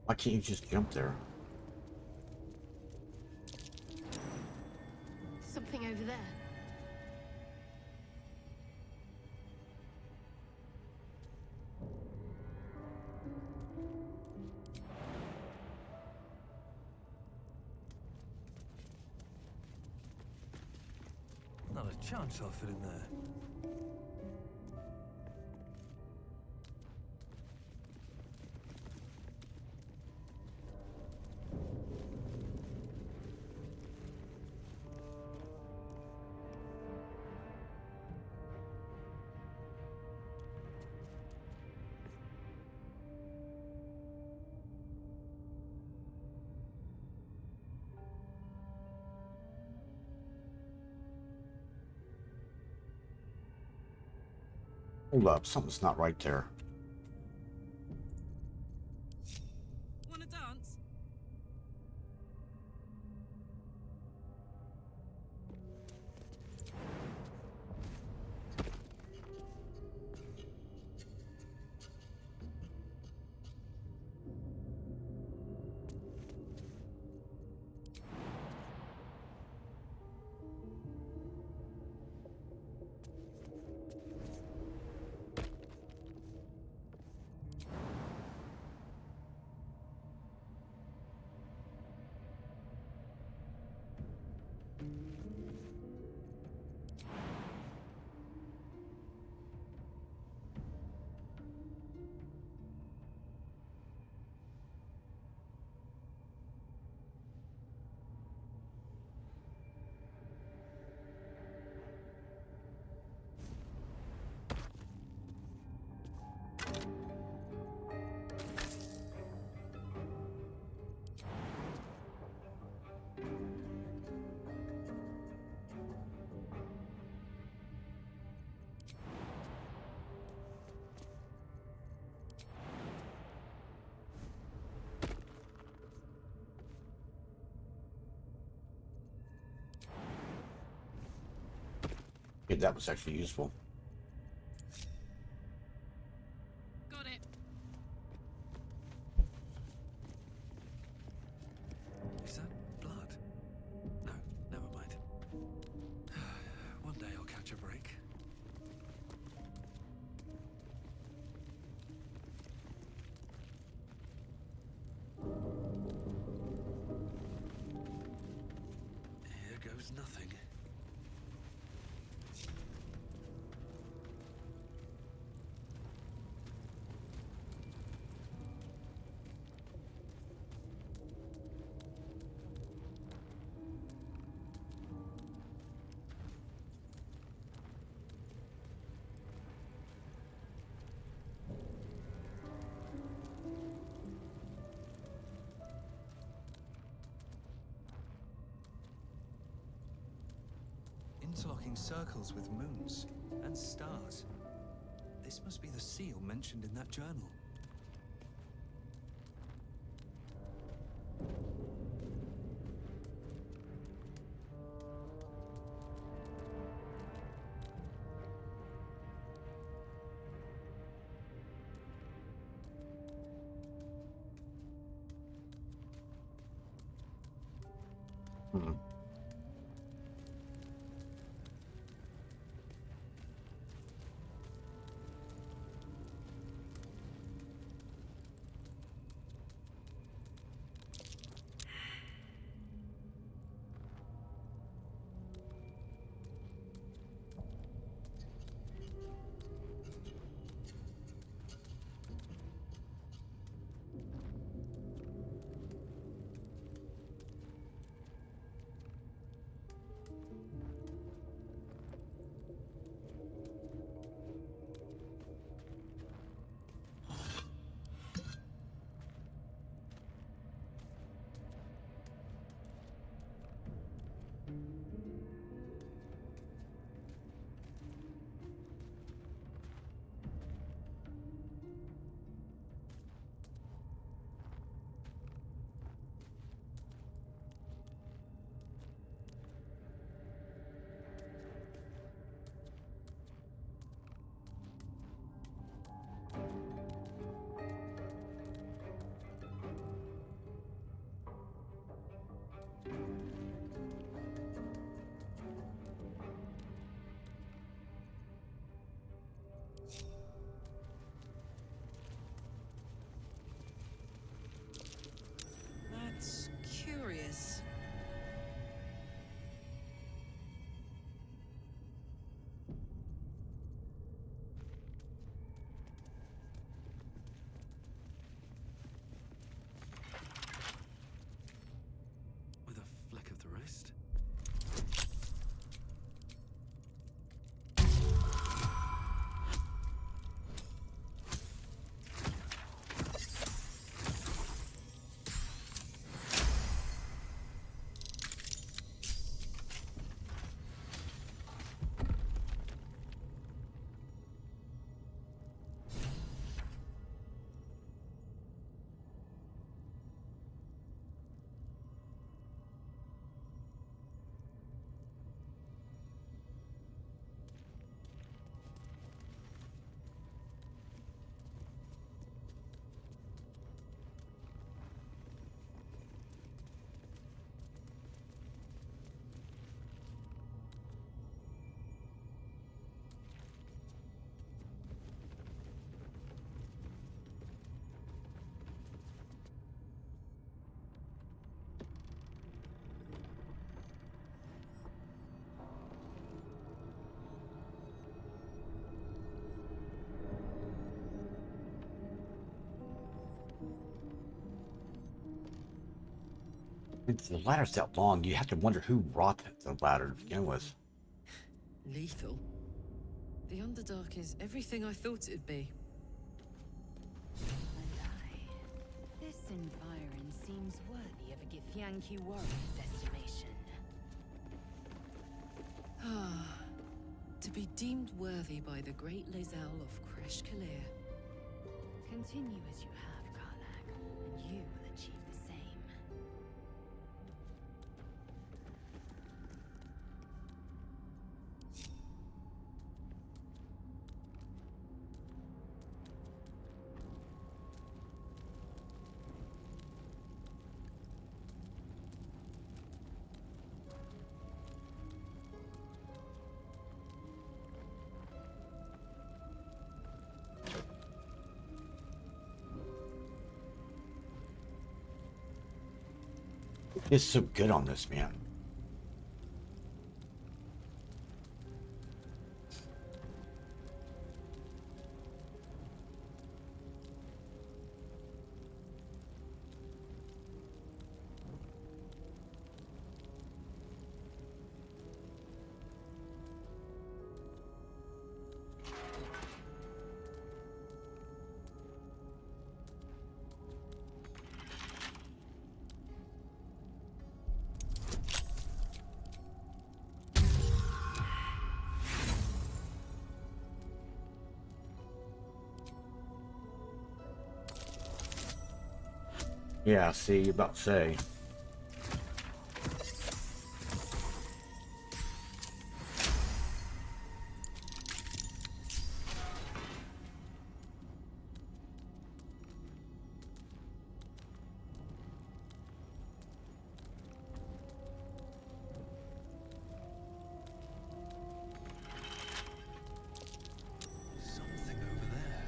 A: Why can't you just jump there?
O: Something over there.
S: a chance I'll fit in there.
A: Hold up, something's not right there.
K: Wanna dance?
A: Yeah, that was actually useful.
K: Got it.
S: Is that blood? No, never mind. One day I'll catch a break. Here goes nothing. Interlocking circles with moons and stars. This must be the seal mentioned in that journal.
K: That's curious.
A: If the ladder's that long, you have to wonder who wrought the ladder to begin with.
T: Lethal? The Underdark is everything I thought it'd be.
C: This environ seems worthy of a Githyanki warrior's estimation.
T: Ah, to be deemed worthy by the great Lae'zel of Kresh Kalir.
C: Continue as you have, Karlach, and you will achieve the same.
A: It's so good on this, man. Yeah, see, you about to say.
S: Something over there.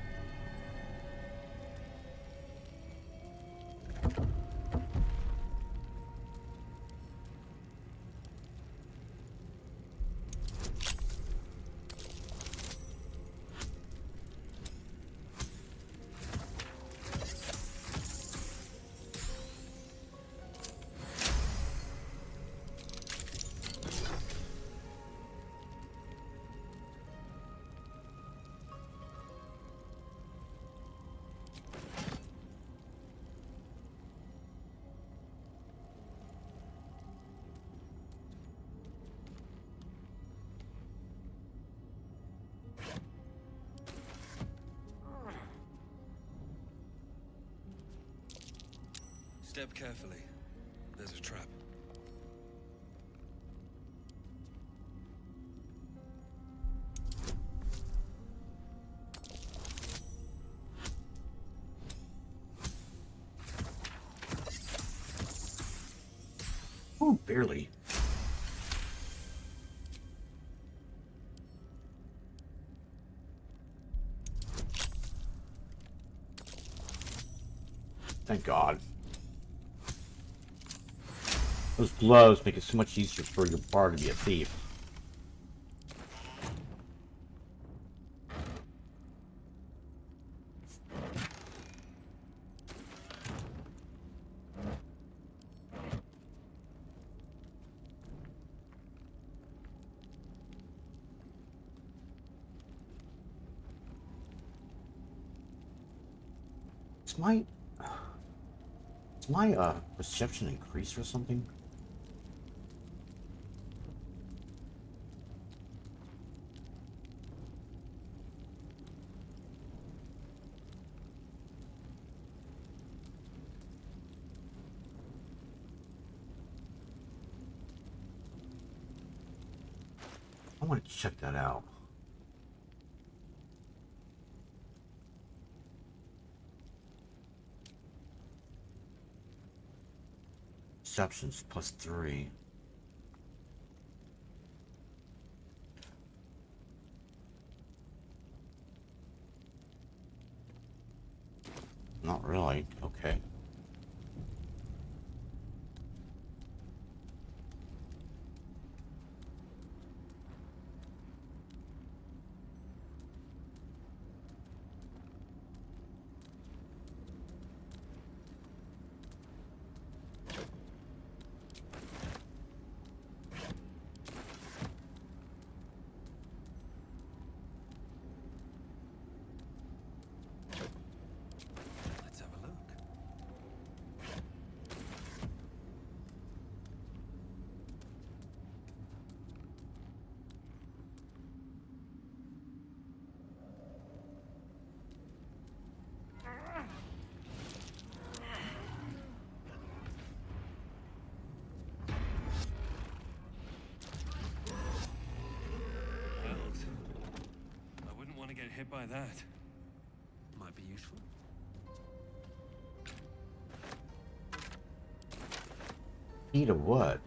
S: Step carefully. There's a trap.
A: Oh, barely. Thank God. Those gloves make it so much easier for your bar to be a thief. Is my perception increased or something? I want to check that out. Perceptions +3. Not really. Okay.
H: get hit by that. Might be useful.
A: Eat a what?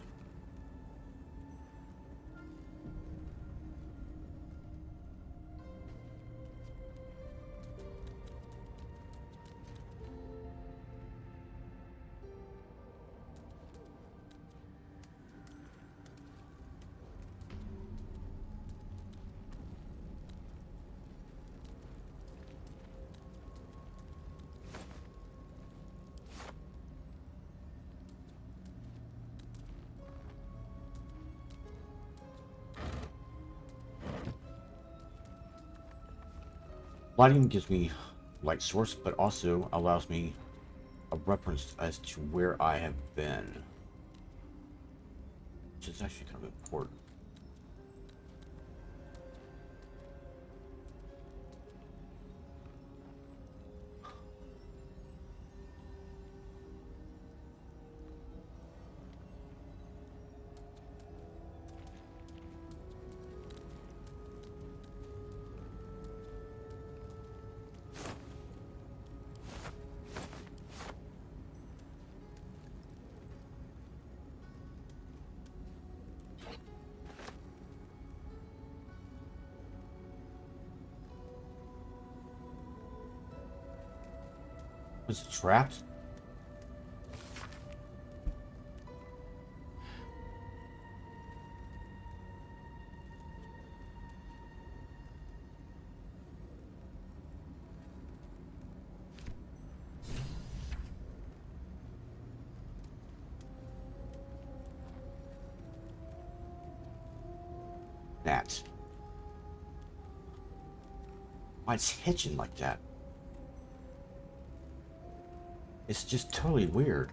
A: Lighting gives me light source, but also allows me a reference as to where I have been, which is actually kind of important. Was it trapped? That. Why it's hitching like that? It's just totally weird.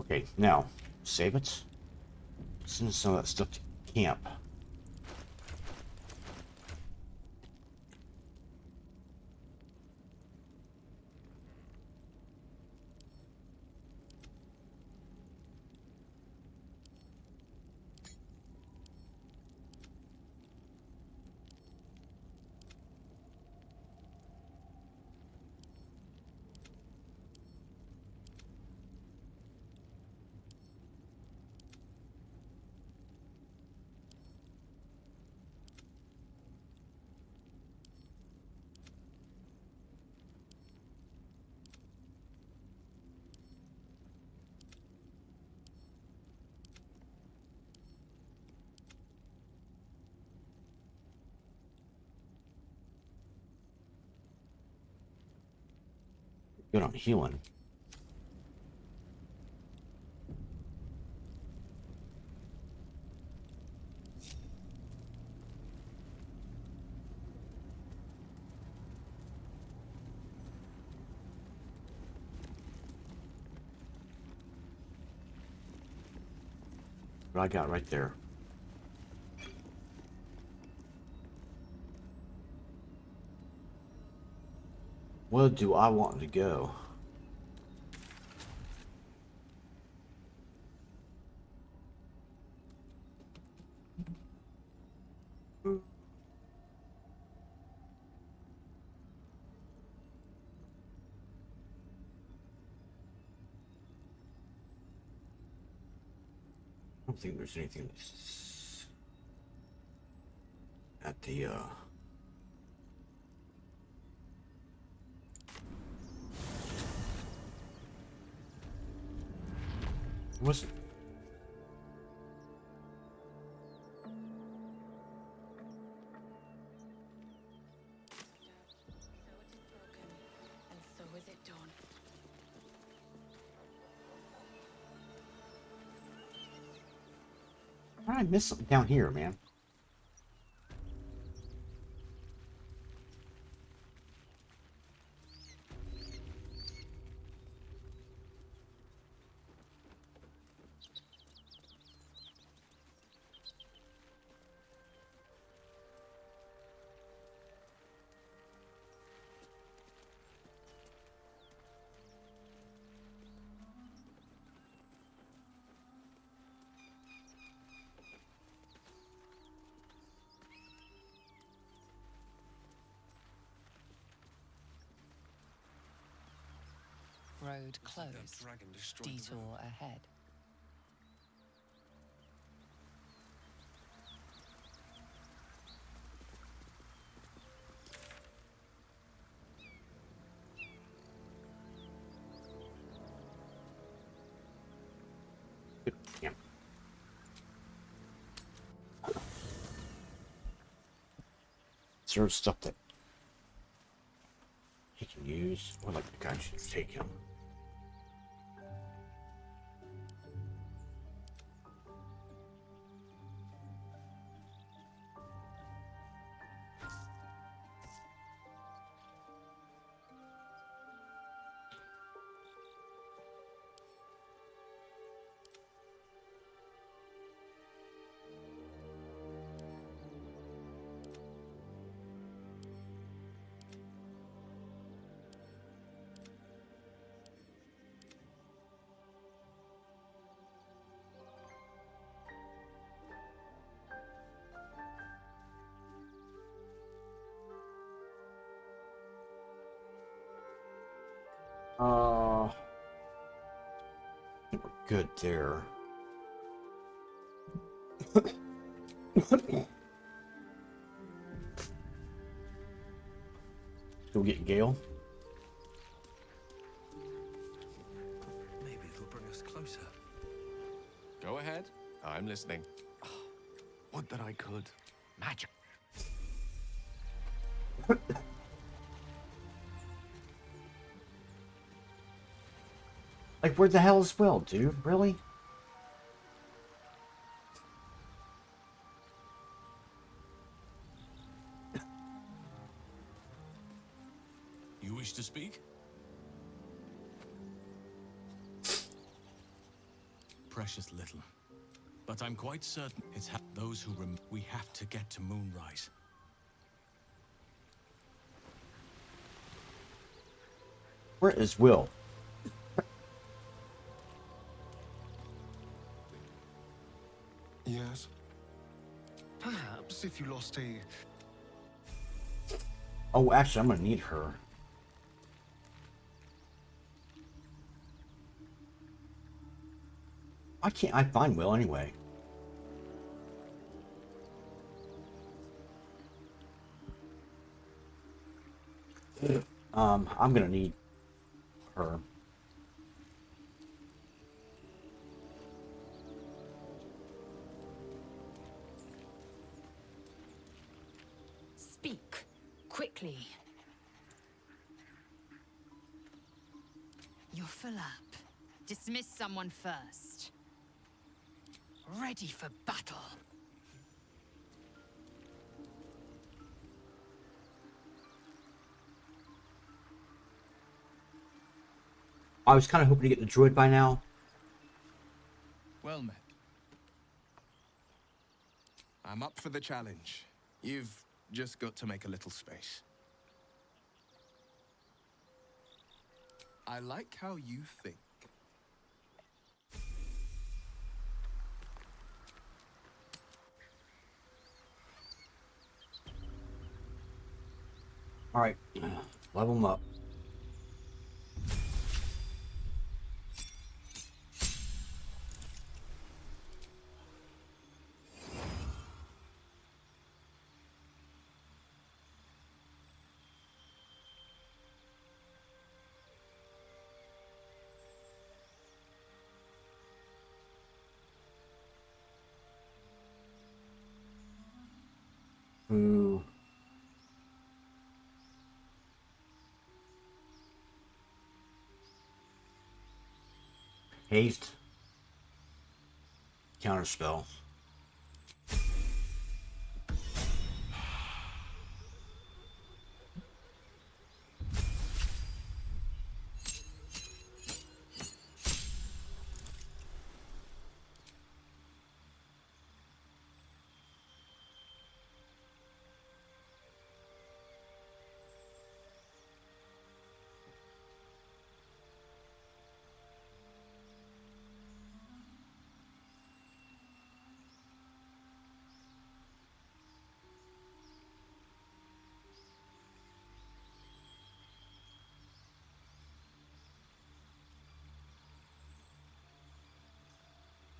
A: Okay, now, save it. Send some of that stuff to camp. Good on healing. What I got right there. Where do I want to go? don't think there's anything that's at the what's it?
N: And so is it done.
A: How did I miss something down here, man?
P: Road closed. Detour ahead.
A: Yeah. There's stuff that he can use. Or like the guy should take him. I think we're good there. Go get Gale.
S: Maybe it'll bring us closer.
U: Go ahead. I'm listening.
S: Would that I could. Magic.
A: Like, where the hell is Will, dude? Really?
B: You wish to speak? Precious little. But I'm quite certain it's those who we have to get to Moonrise.
A: Where is Will?
F: Yes. Perhaps if you lost a...
A: Oh, actually, I'm gonna need her. Why can't I find Will anyway? I'm gonna need her.
C: Speak quickly. You're full up. Dismiss someone first. Ready for battle.
A: I was kind of hoping to get the druid by now.
U: Well met. I'm up for the challenge. You've just got to make a little space. I like how you think.
A: All right, level them up. Haste. Counterspell.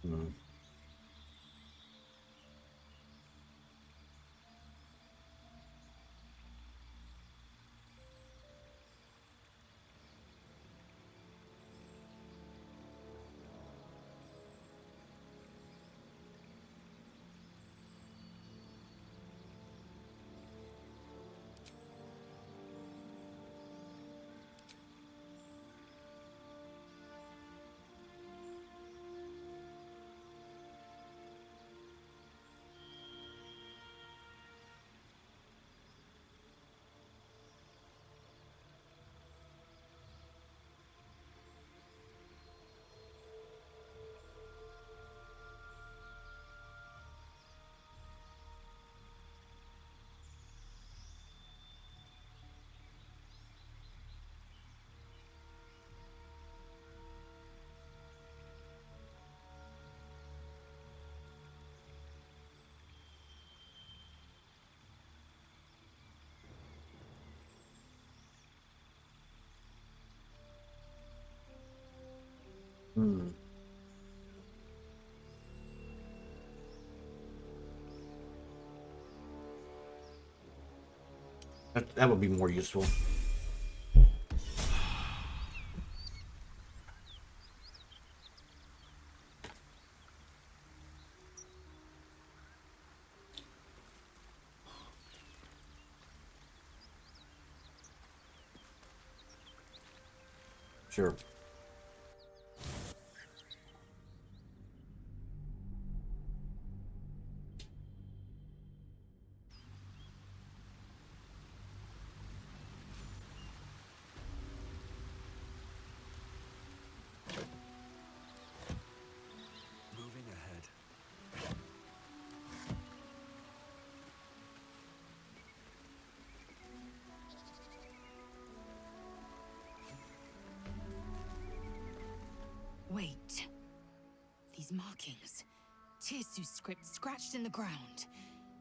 A: Hmm. Hmm. That would be more useful. Sure.
S: Moving ahead.
C: Wait. These markings. Tirsu's script scratched in the ground.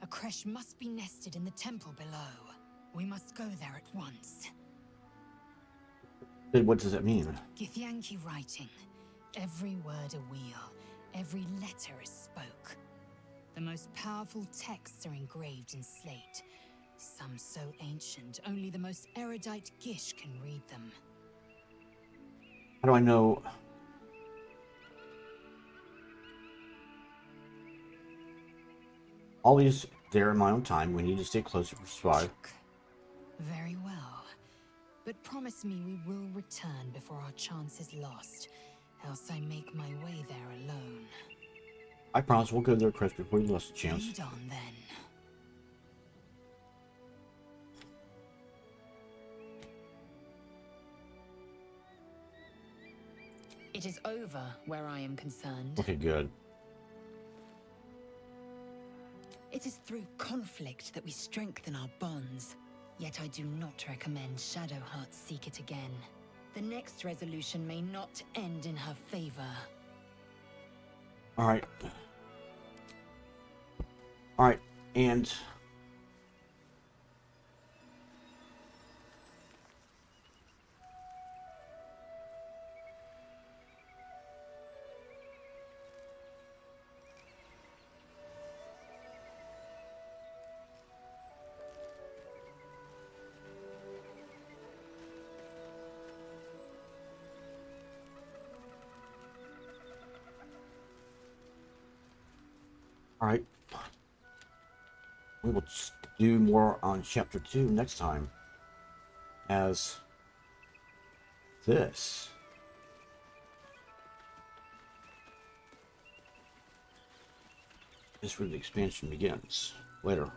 C: A creche must be nested in the temple below. We must go there at once.
A: What does that mean?
C: Githyanki writing. Every word a wheel. Every letter is spoke. The most powerful texts are engraved in slate. Some so ancient, only the most erudite Gish can read them.
A: How do I know? Always there in my own time. We need to stay close to survive.
C: Very well. But promise me we will return before our chance is lost. Else I make my way there alone.
A: I promise we'll go there, Chris, before you lost a chance.
C: Lead on then.
N: It is over where I am concerned.
A: Okay, good.
N: It is through conflict that we strengthen our bonds. Yet I do not recommend Shadowheart seek it again. The next resolution may not end in her favor.
A: Alright. Alright, and... Alright. We will do more on chapter 2 next time. As this. is where the expansion begins. Later.